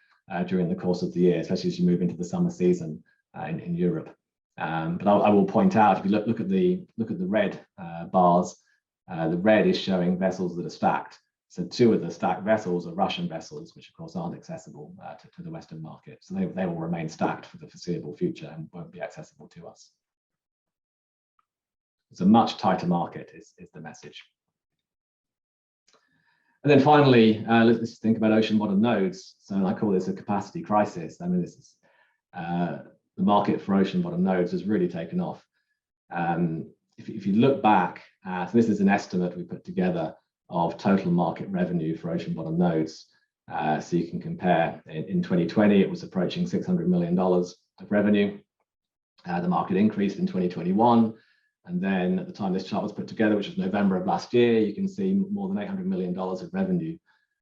during the course of the year, especially as you move into the summer season in Europe. But I will point out, if you look at the red bars, the red is showing vessels that are stacked. So 2 of the stacked vessels are Russian vessels, which of course aren't accessible to the Western market. So they will remain stacked for the foreseeable future and won't be accessible to us. It's a much tighter market is the message. And then finally, let's think about ocean bottom nodes. So I call this a capacity crisis. I mean, this is the market for ocean bottom nodes has really taken off. If you look back at, this is an estimate we put together of total market revenue for ocean bottom nodes. So you can compare, in 2020, it was approaching $600 million of revenue. The market increased in 2021. And then at the time this chart was put together, which was November of last year, you can see more than $800 million of revenue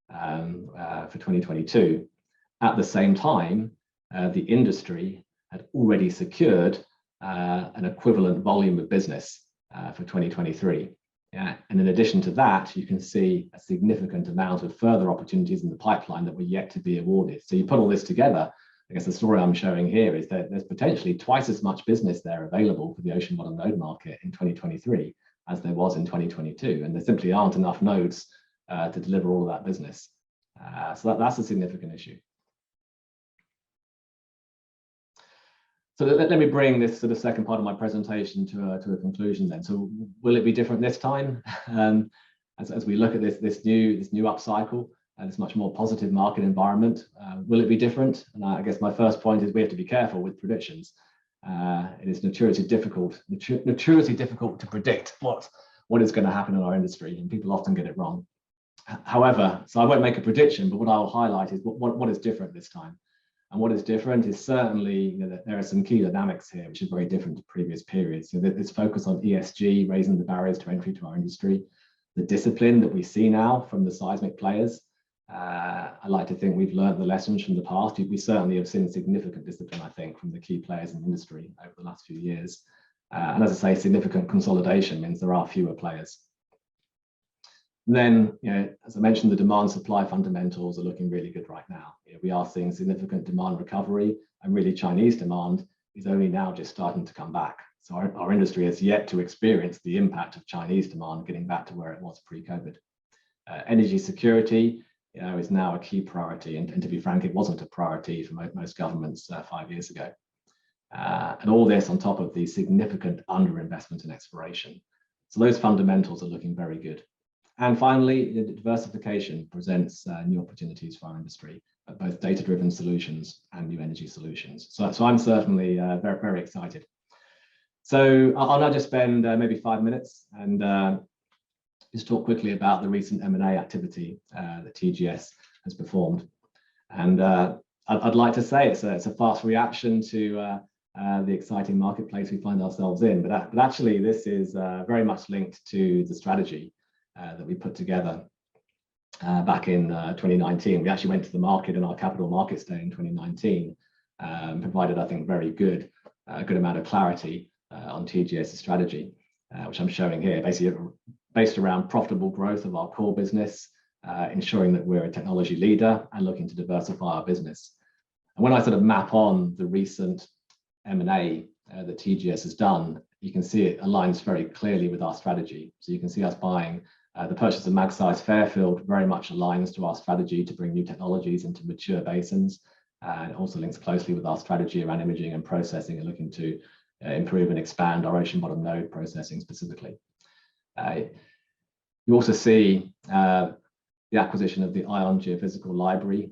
for 2022. At the same time, the industry had already secured an equivalent volume of business for 2023. And in addition to that, you can see a significant amount of further opportunities in the pipeline that were yet to be awarded. So you put all this together, I guess the story I'm showing here is that there's potentially twice as much business there available for the ocean bottom node market in 2023 as there was in 2022. And there simply aren't enough nodes to deliver all of that business. So that's a significant issue. So let me bring this to the second part of my presentation to a conclusion then. So will it be different this time? As we look at this new upcycle, this much more positive market environment, will it be different? And I guess my first point is we have to be careful with predictions. It is notoriously difficult to predict what is going to happen in our industry, and people often get it wrong. However, so I won't make a prediction, but what I'll highlight is what is different this time. And what is different is certainly that there are some key dynamics here, which is very different to previous periods. So this focus on ESG, raising the barriers to entry to our industry, the discipline that we see now from the seismic players. I like to think we've learned the lessons from the past. We certainly have seen significant discipline, I think, from the key players in the industry over the last few years. And as I say, significant consolidation means there are fewer players. And then, as I mentioned, the demand supply fundamentals are looking really good right now. We are seeing significant demand recovery, and really Chinese demand is only now just starting to come back. So our industry has yet to experience the impact of Chinese demand getting back to where it was pre-COVID. Energy security is now a key priority, and to be frank, it wasn't a priority for most governments 5 years ago. And all this on top of the significant underinvestment in exploration. So those fundamentals are looking very good. And finally, the diversification presents new opportunities for our industry, both data-driven solutions and new energy solutions. So I'm certainly very, very excited. So I'll now just spend maybe 5 minutes and just talk quickly about the recent M&A activity that TGS has performed. And I'd like to say it's a fast reaction to the exciting marketplace we find ourselves in, but actually this is very much linked to the strategy that we put together back in 2019. We actually went to the market in our Capital Markets Day in 2019, provided, I think, very good, a good amount of clarity on TGS's strategy, which I'm showing here, basically based around profitable growth of our core business, ensuring that we're a technology leader and looking to diversify our business. And when I sort of map on the recent M&A that TGS has done, you can see it aligns very clearly with our strategy. So you can see us buying the purchase of Magseis Fairfield very much aligns to our strategy to bring new technologies into mature basins. And it also links closely with our strategy around imaging and processing and looking to improve and expand our ocean bottom node processing specifically. You also see the acquisition of the ION geophysical library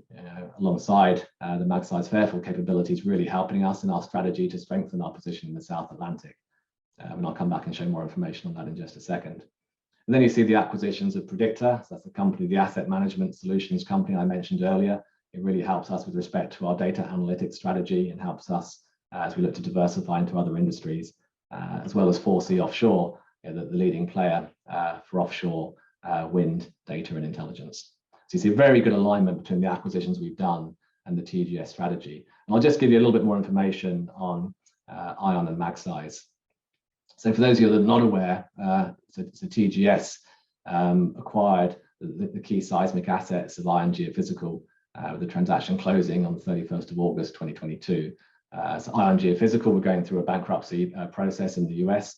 alongside the Magseis Fairfield capabilities really helping us in our strategy to strengthen our position in the South Atlantic. And I'll come back and show more information on that in just a second. And then you see the acquisitions of Predictor. So that's the company, the asset management solutions company I mentioned earlier. It really helps us with respect to our data analytics strategy and helps us as we look to diversify into other industries, as well as 4C Offshore, the leading player for offshore wind data and intelligence. So you see a very good alignment between the acquisitions we've done and the TGS strategy. And I'll just give you a little bit more information on ION and Magseis. So for those of you that are not aware, so TGS acquired the key seismic assets of ION Geophysical with the transaction closing on the 31st of August 2022. So ION Geophysical were going through a bankruptcy process in the US.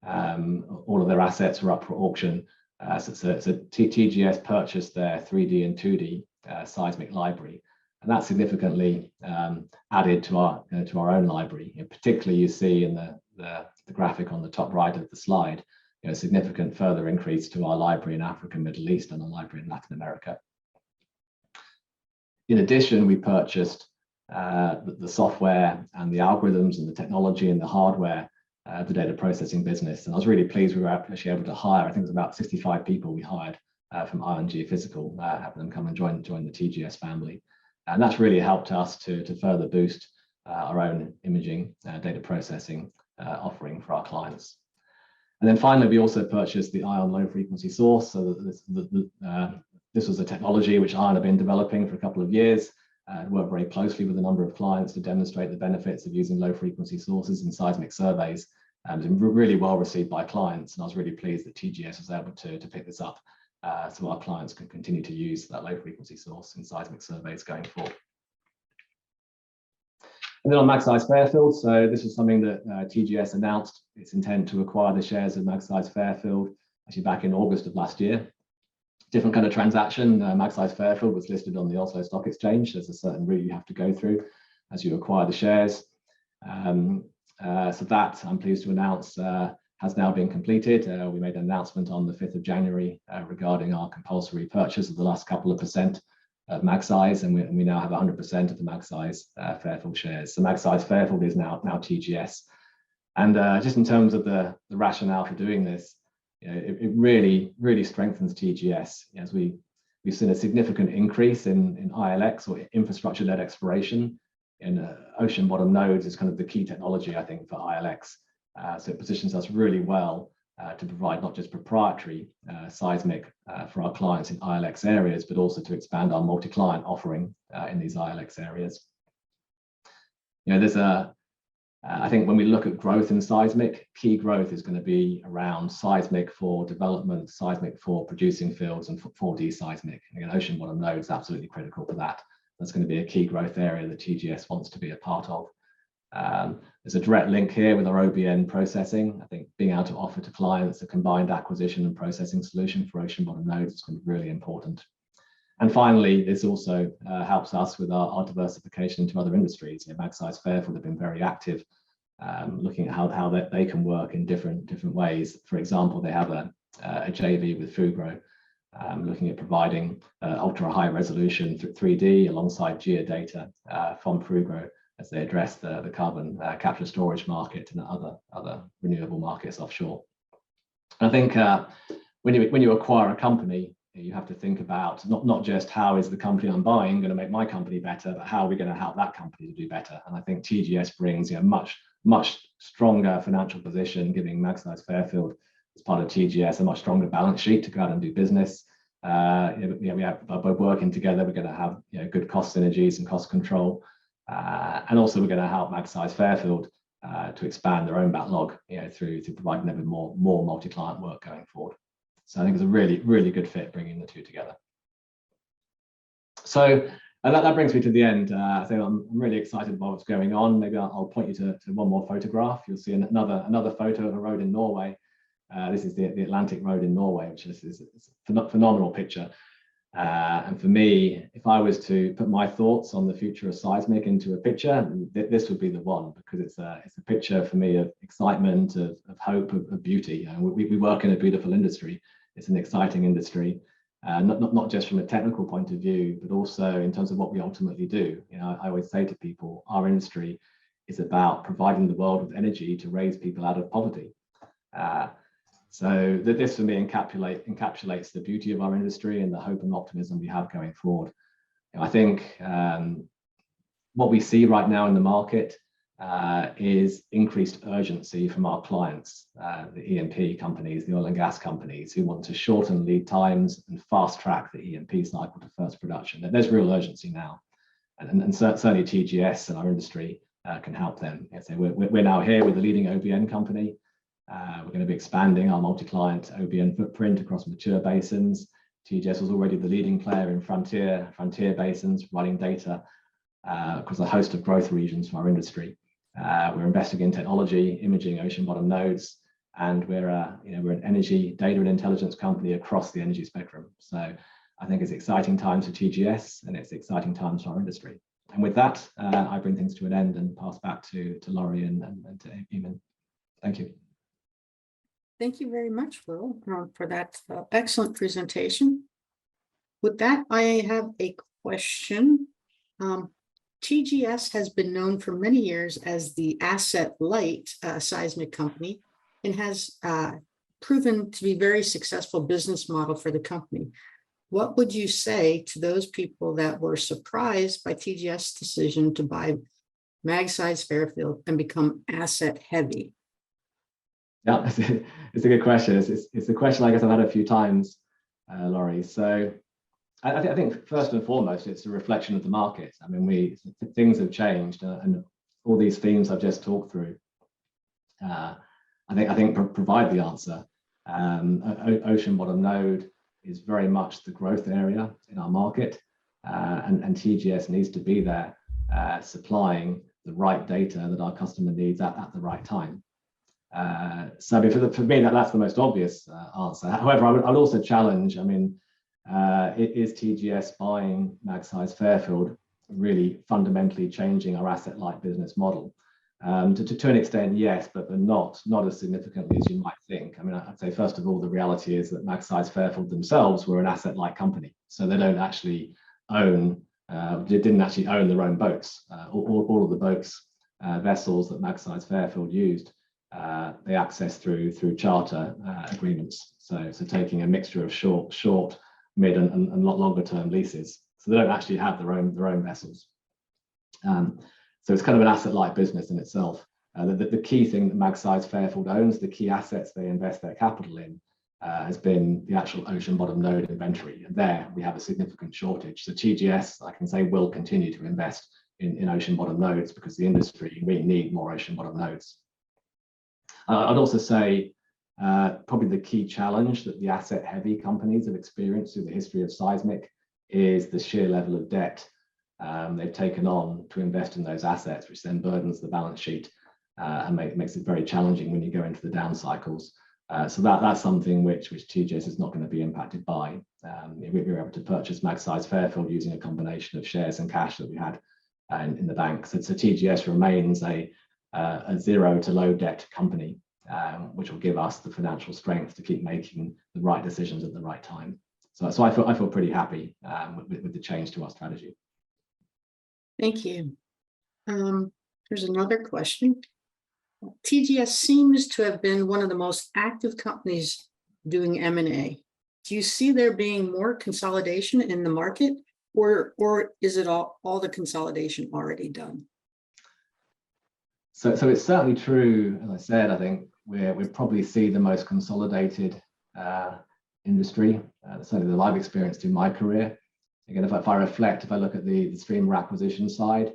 All of their assets were up for auction. So TGS purchased their 3D and 2D seismic library, and that significantly added to our own library. Particularly, you see in the graphic on the top right of the slide, a significant further increase to our library in Africa and Middle East and our library in Latin America. In addition, we purchased the software and the algorithms and the technology and the hardware of the data processing business. And I was really pleased we were actually able to hire, I think it was about 65 people we hired from ION Geophysical, having them come and join the TGS family. And that's really helped us to further boost our own imaging data processing offering for our clients. And then finally, we also purchased the ION low frequency source. So this was a technology which ION have been developing for a couple of years. Worked very closely with a number of clients to demonstrate the benefits of using low frequency sources in seismic surveys, and been really well received by clients. And I was really pleased that TGS was able to pick this up so our clients can continue to use that low frequency source in seismic surveys going forward. And then on Magseis Fairfield, so this is something that TGS announced its intent to acquire the shares of Magseis Fairfield actually back in August of last year. Different kind of transaction. Magseis Fairfield was listed on the Oslo Stock Exchange. There's a certain route you have to go through as you acquire the shares. So that, I'm pleased to announce, has now been completed. We made an announcement on the 5th of January regarding our compulsory purchase of the last couple of percent of Magseis, and we now have 100% of the Magseis Fairfield shares. So Magseis Fairfield is now TGS. And just in terms of the rationale for doing this, it really strengthens TGS, as we've seen a significant increase in ILX, or infrastructure-led exploration, in ocean bottom nodes is kind of the key technology, I think, for ILX. So it positions us really well to provide not just proprietary seismic for our clients in ILX areas, but also to expand our multi-client offering in these ILX areas. There's I think when we look at growth in seismic, key growth is going to be around seismic for development, seismic for producing fields, and 4D seismic. Again, ocean bottom nodes is absolutely critical for that. That's going to be a key growth area that TGS wants to be a part of. There's a direct link here with our OBN processing. I think being able to offer to clients a combined acquisition and processing solution for ocean bottom nodes is going to be really important. And finally, this also helps us with our diversification into other industries. Magseis Fairfield have been very active looking at how they can work in different ways. For example, they have a JV with Fugro, looking at providing ultra high resolution 3D alongside geodata from Fugro as they address the carbon capture storage market and other renewable markets offshore. And I think when you acquire a company, you have to think about not just how is the company I'm buying going to make my company better, but how are we going to help that company to do better. And I think TGS brings much stronger financial position, giving Magseis Fairfield as part of TGS a much stronger balance sheet to go out and do business. We have by working together, we're going to have good cost synergies and cost control, and also we're going to help Magseis Fairfield to expand their own backlog, through providing them with more multi-client work going forward. So I think it's a really good fit bringing the two together. So that brings me to the end. So I'm really excited about what's going on. Maybe I'll point you to one more photograph. You'll see another photo of a road in Norway. This is the Atlantic Road in Norway, which is a phenomenal picture. And for me, if I was to put my thoughts on the future of seismic into a picture, this would be the one, because it's a picture for me of excitement, of hope, of beauty. We work in a beautiful industry. It's an exciting industry, not just from a technical point of view, but also in terms of what we ultimately do. I always say to people, our industry is about providing the world with energy to raise people out of poverty. So this for me encapsulates the beauty of our industry and the hope and optimism we have going forward. I think what we see right now in the market is increased urgency from our clients, the E&P companies, the oil and gas companies, who want to shorten lead times and fast track the E&P cycle to first production. There's real urgency now, and certainly TGS and our industry can help them. So we're now here with the leading OBN company. We're going to be expanding our multi-client OBN footprint across mature basins. TGS was already the leading player in frontier basins, providing data across a host of growth regions for our industry. We're investing in technology, imaging ocean bottom nodes, and we're an energy data and intelligence company across the energy spectrum. So I think it's exciting times for TGS, and it's exciting times for our industry. And with that, I bring things to an end and pass back to Laurie and to Eamon. Thank you. Thank you very much, Will, for that excellent presentation. With that, I have a question. TGS has been known for many years as the asset-light seismic company, and has proven to be a very successful business model for the company. What would you say to those people that were surprised by TGS' decision to buy Magseis Fairfield and become asset-heavy? Yeah, it's a good question. It's a question I guess I've had a few times, Laurie. So I think first and foremost, it's a reflection of the market. I mean, things have changed, and all these themes I've just talked through, I think provide the answer. Ocean bottom node is very much the growth area in our market, and TGS needs to be there, supplying the right data that our customer needs at the right time. So for me, that's the most obvious answer. However, I would also challenge, I mean, is TGS buying Magseis Fairfield really fundamentally changing our asset-light business model? To an extent, yes, but not as significantly as you might think. I mean, I'd say, first of all, the reality is that Magseis Fairfield themselves were an asset-light company. So they don't actually own, didn't actually own their own boats. All of the boats, vessels that Magseis Fairfield used, they access through charter agreements. So taking a mixture of short, mid, and longer term leases. So they don't actually have their own vessels. So it's kind of an asset-light business in itself. The key thing that Magseis Fairfield owns, the key assets they invest their capital in, has been the actual ocean bottom node inventory. And there we have a significant shortage. So TGS, I can say, will continue to invest in ocean bottom nodes, because the industry really need more ocean bottom nodes. I'd also say probably the key challenge that the asset-heavy companies have experienced through the history of seismic is the sheer level of debt they've taken on to invest in those assets, which then burdens the balance sheet and makes it very challenging when you go into the down cycles. So that's something which TGS is not going to be impacted by. We were able to purchase Magseis Fairfield using a combination of shares and cash that we had in the bank. So TGS remains a zero to low debt company, which will give us the financial strength to keep making the right decisions at the right time. So I feel pretty happy with the change to our strategy. Thank you. There's another question. TGS seems to have been one of the most active companies doing M&A. Do you see there being more consolidation in the market, or is it all the consolidation already done? So it's certainly true. As I said, I think we probably see the most consolidated industry. Certainly that I've experienced in my career. Again, if I reflect, if I look at the streamer acquisition side,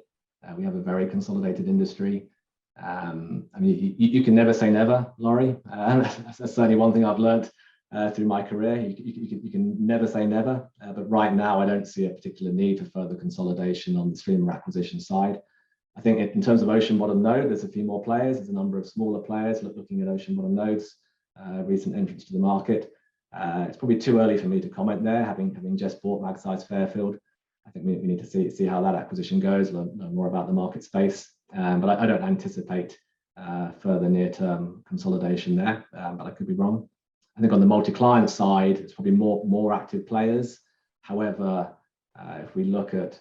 we have a very consolidated industry. I mean, you can never say never, Laurie. That's certainly one thing I've learned through my career. You can never say never, but right now I don't see a particular need for further consolidation on the streamer acquisition side. I think in terms of ocean bottom node, there's a few more players. There's a number of smaller players looking at ocean bottom nodes, recent entrance to the market. It's probably too early for me to comment there, having just bought Magseis Fairfield. I think we need to see how that acquisition goes, learn more about the market space. But I don't anticipate further near-term consolidation there, but I could be wrong. I think on the multi-client side, it's probably more active players. However, if we look at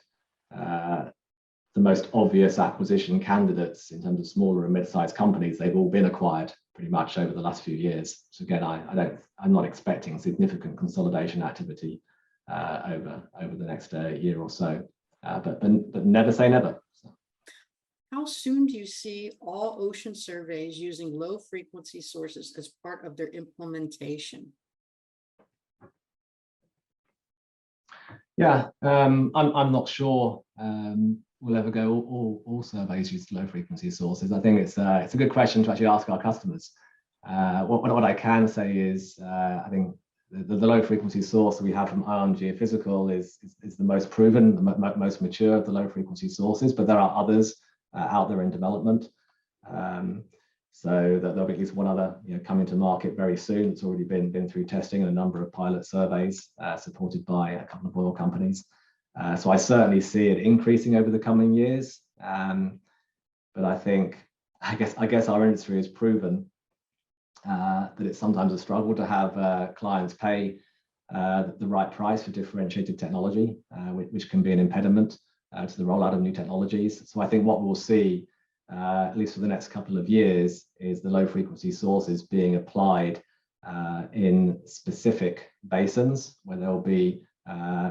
the most obvious acquisition candidates in terms of smaller and mid-sized companies, they've all been acquired pretty much over the last few years. So again, I'm not expecting significant consolidation activity over the next year or so, but never say never. So. How soon do you see all ocean surveys using low frequency sources as part of their implementation? Yeah, I'm not sure we'll ever go all surveys use low frequency sources. I think it's a good question to actually ask our customers. What I can say is I think the low frequency source that we have from ION Geophysical is the most proven, the most mature of the low frequency sources, but there are others out there in development. So that there'll be at least one other coming to market very soon. It's already been through testing and a number of pilot surveys supported by a couple of oil companies. So I certainly see it increasing over the coming years. But I guess our industry has proven that it's sometimes a struggle to have clients pay the right price for differentiated technology, which can be an impediment to the rollout of new technologies. So I think what we'll see, at least for the next couple of years, is the low frequency sources being applied in specific basins where there will be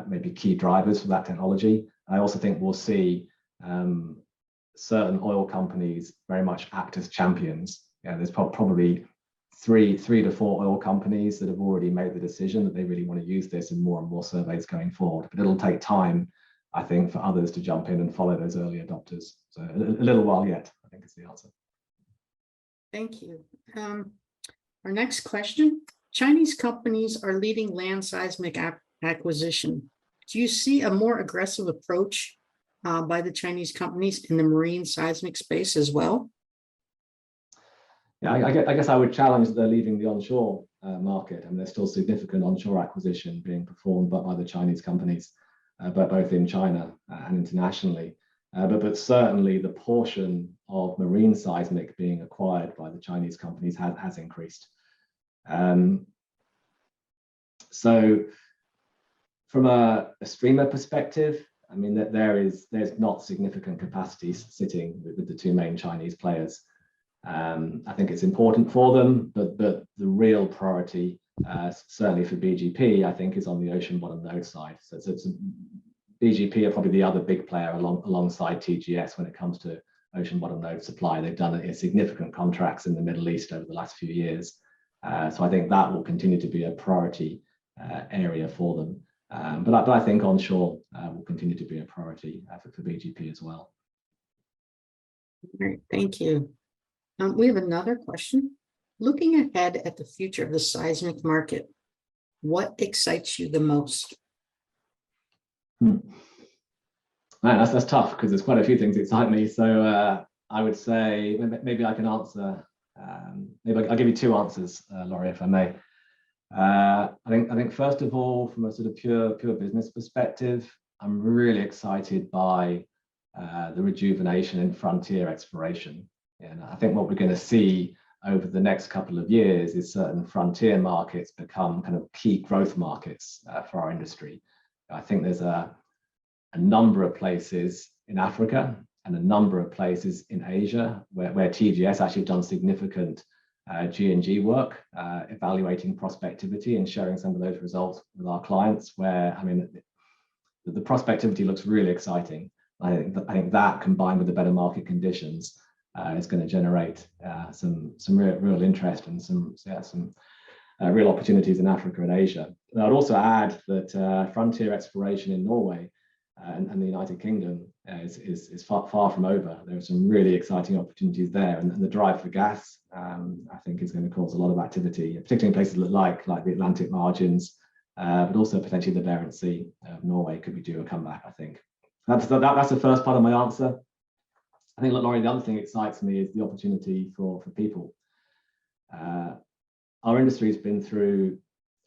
maybe key drivers for that technology. I also think we'll see certain oil companies very much act as champions. There's probably three to four oil companies that have already made the decision that they really want to use this in more and more surveys going forward. But it'll take time, I think, for others to jump in and follow those early adopters. So a little while yet, I think is the answer. Thank you. Our next question: Chinese companies are leading land seismic acquisition. Do you see a more aggressive approach by the Chinese companies in the marine seismic space as well? Yeah, I guess I would challenge that they're leaving the onshore market, and there's still significant onshore acquisition being performed by the Chinese companies, but both in China and internationally. But certainly the portion of marine seismic being acquired by the Chinese companies has increased. So from a streamer perspective, I mean, that there's not significant capacity sitting with the two main Chinese players. I think it's important for them, but the real priority, certainly for BGP, I think, is on the ocean bottom node side. So BGP are probably the other big player alongside TGS when it comes to ocean bottom node supply. They've done significant contracts in the Middle East over the last few years. So I think that will continue to be a priority area for them. But I think onshore will continue to be a priority for BGP as well. All right, thank you. We have another question. Looking ahead at the future of the seismic market, what excites you the most? Man, that's tough because there's quite a few things that excite me. So I would say maybe I can answer. Maybe I'll give you two answers, Laurie, if I may. I think first of all, from a sort of pure business perspective, I'm really excited by the rejuvenation in frontier exploration. And I think what we're going to see over the next couple of years is certain frontier markets become kind of key growth markets for our industry. I think there's a number of places in Africa and a number of places in Asia where TGS actually have done significant G&G work, evaluating prospectivity and sharing some of those results with our clients, where, I mean, the prospectivity looks really exciting. I think that combined with the better market conditions is going to generate some real interest and some real opportunities in Africa and Asia. And I'd also add that frontier exploration in Norway and the United Kingdom is far from over. There are some really exciting opportunities there, and the drive for gas, I think, is going to cause a lot of activity, particularly in places like the Atlantic margins, but also potentially the Barents Sea. Norway could be due a comeback, I think. That's the first part of my answer. I think, look, Laurie, the other thing that excites me is the opportunity for people. Our industry has been through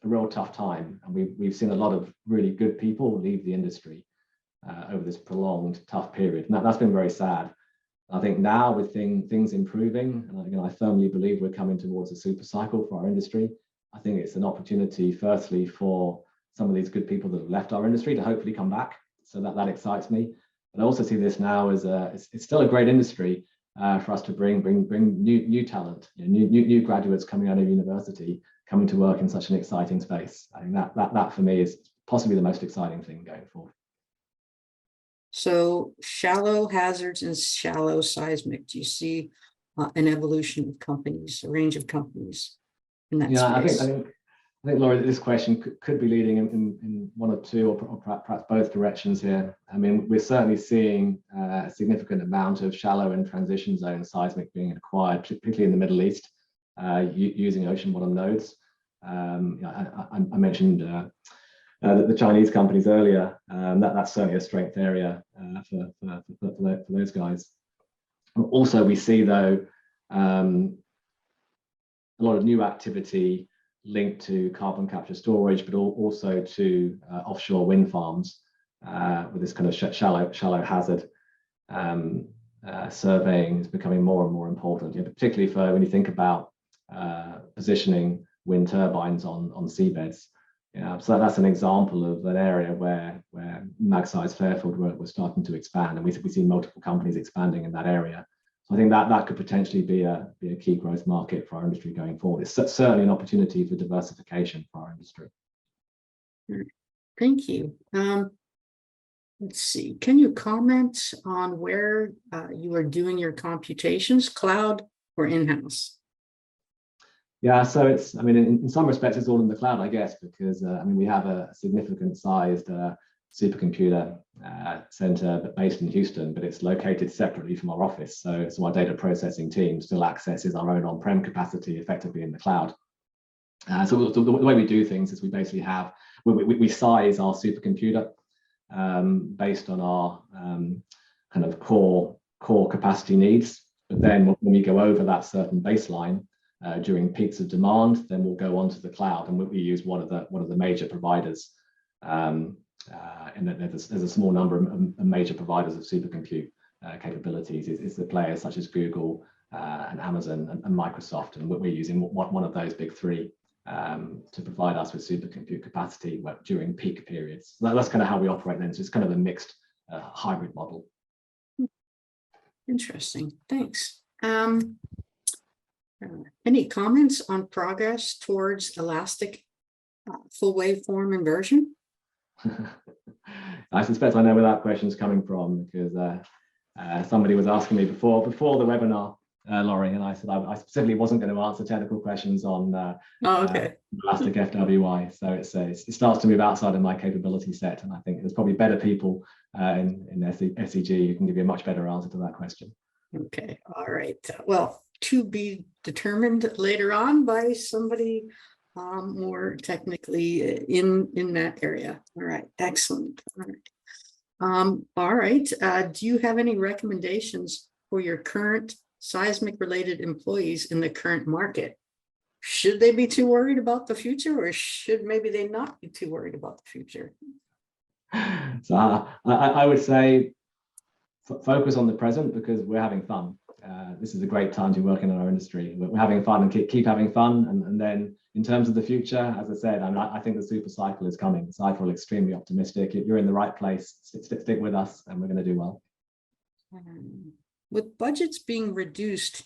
a real tough time, and we've seen a lot of really good people leave the industry over this prolonged tough period, and that's been very sad. I think now with things improving, and I firmly believe we're coming towards a super cycle for our industry. I think it's an opportunity, firstly, for some of these good people that have left our industry to hopefully come back. So that excites me. But I also see this now as it's still a great industry for us to bring new talent, new graduates coming out of university, coming to work in such an exciting space. I think that for me is possibly the most exciting thing going forward. So shallow hazards and shallow seismic, do you see an evolution of companies, a range of companies in that space? I think, Laura, this question could be leading in one or two or perhaps both directions here. I mean, we're certainly seeing a significant amount of shallow and transition zone seismic being acquired, particularly in the Middle East, using ocean bottom nodes. I mentioned the Chinese companies earlier. That's certainly a strength area for those guys. Also, we see, though, a lot of new activity linked to carbon capture storage, but also to offshore wind farms with this kind of shallow hazard surveying is becoming more and more important, particularly for when you think about positioning wind turbines on seabeds. So that's an example of an area where Magseis Fairfield we're starting to expand, and we see multiple companies expanding in that area. So I think that could potentially be a key growth market for our industry going forward. It's certainly an opportunity for diversification for our industry. Thank you. Let's see. Can you comment on where you are doing your computations, cloud or in-house? Yeah, so it's, I mean, in some respects, it's all in the cloud, I guess, because I mean, we have a significant sized supercomputer center based in Houston, but it's located separately from our office. So our data processing team still accesses our own on-prem capacity effectively in the cloud. So the way we do things is we basically have, we size our supercomputer based on our kind of core capacity needs. But then when we go over that certain baseline during peaks of demand, then we'll go onto the cloud, and we use one of the major providers. And there's a small number of major providers of supercompute capabilities. It's the players such as Google and Amazon and Microsoft, and we're using one of those big three to provide us with supercompute capacity during peak periods. So that's kind of how we operate then. So it's kind of a mixed hybrid model. Interesting. Thanks. Any comments on progress towards elastic full waveform inversion? I suspect I know where that question's coming from, because somebody was asking me before the webinar, Laurie, and I said I specifically wasn't going to answer technical questions on elastic FWI. So it starts to move outside of my capability set, and I think there's probably better people in SEG who can give you a much better answer to that question. Okay, all right. Well, to be determined later on by somebody more technically in that area. All right, excellent. All right. Do you have any recommendations for your current seismic related employees in the current market? Should they be too worried about the future, or should maybe they not be too worried about the future? So I would say focus on the present, because we're having fun. This is a great time to work in our industry. We're having fun, and keep having fun. And then in terms of the future, as I said, I think the super cycle is coming. So I feel extremely optimistic. You're in the right place. Stick with us, and we're going to do well. With budgets being reduced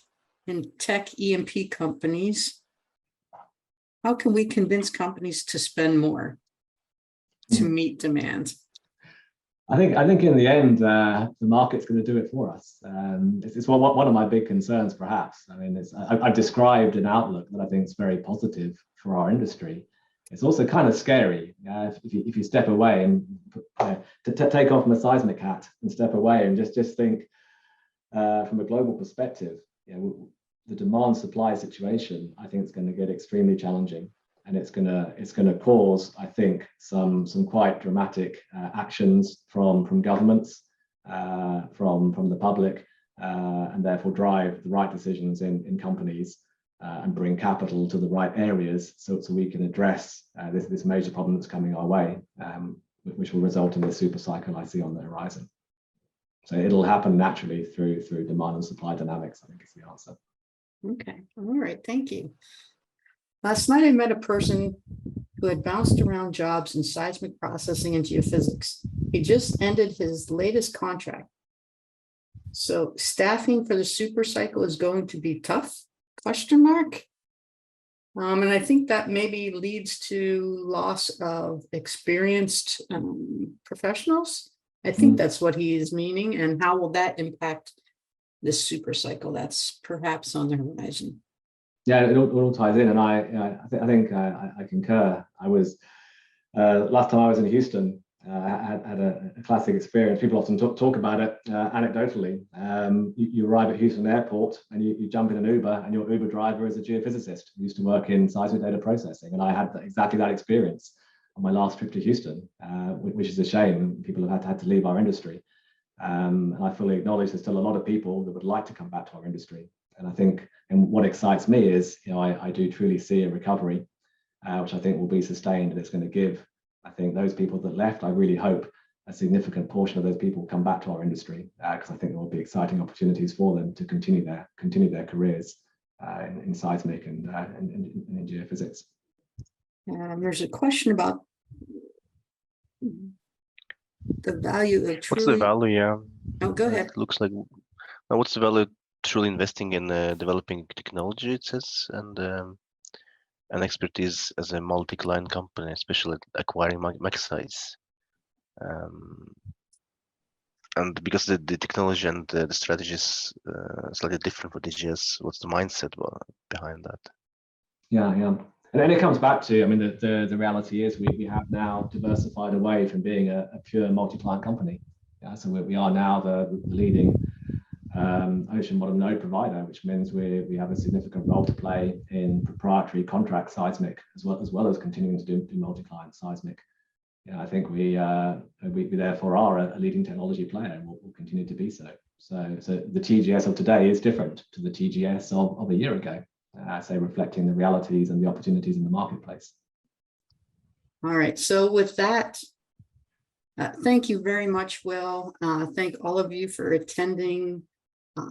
in tech E&P companies. How can we convince companies to spend more to meet demand? I think in the end, the market's going to do it for us. It's one of my big concerns, perhaps. I mean, I've described an outlook that I think is very positive for our industry. It's also kind of scary if you step away and take off my seismic hat and step away and just think from a global perspective. The demand supply situation, I think, is going to get extremely challenging, and it's going to cause, I think, some quite dramatic actions from governments, from the public, and therefore drive the right decisions in companies and bring capital to the right areas so we can address this major problem that's coming our way, which will result in the super cycle I see on the horizon. So it'll happen naturally through demand and supply dynamics, I think is the answer. Okay, all right, thank you. Last night I met a person who had bounced around jobs in seismic processing and geophysics. He just ended his latest contract. So staffing for the super cycle is going to be tough, ? And I think that maybe leads to loss of experienced professionals. I think that's what he is meaning. And how will that impact this super cycle that's perhaps on the horizon? Yeah, it all ties in, and I think I concur. I was last time I was in Houston. I had a classic experience. People often talk about it anecdotally. You arrive at Houston Airport and you jump in an Uber, and your Uber driver is a geophysicist who used to work in seismic data processing. And I had exactly that experience on my last trip to Houston, which is a shame. People have had to leave our industry. And I fully acknowledge there's still a lot of people that would like to come back to our industry. And I think, and what excites me is, I do truly see a recovery, which I think will be sustained, and it's going to give, I think, those people that left, I really hope a significant portion of those people come back to our industry, because I think there will be exciting opportunities for them to continue their careers in seismic and in geophysics. There's a question about the value of truly... What's the value? Yeah. Oh, go ahead. It looks like. Now, what's the value truly investing in developing technology? It says, and expertise as a multi-client company, especially acquiring mega sites. And because the technology and the strategy is slightly different for TGS, what's the mindset behind that? Yeah. And then it comes back to, I mean, the reality is we have now diversified away from being a pure multi-client company. Yeah, so we are now the leading ocean bottom node provider, which means we have a significant role to play in proprietary contract seismic, as well as continuing to do multi-client seismic. I think we therefore are a leading technology player, and will continue to be so. So the TGS of today is different to the TGS of a year ago. Say reflecting the realities and the opportunities in the marketplace. All right. So with that, thank you very much, Will. Thank all of you for attending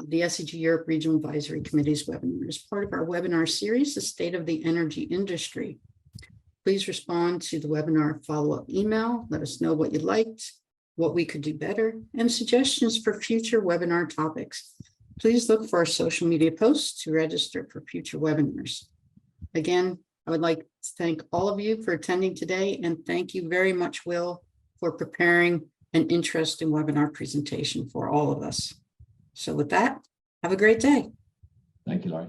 the SEG Europe Regional Advisory Committee's webinar as part of our webinar series, The State of the Energy Industry. Please respond to the webinar follow-up email. Let us know what you liked, what we could do better, and suggestions for future webinar topics. Please look for our social media posts to register for future webinars. Again, I would like to thank all of you for attending today, and thank you very much, Will, for preparing an interesting webinar presentation for all of us. So with that, have a great day. Thank you, Laurie.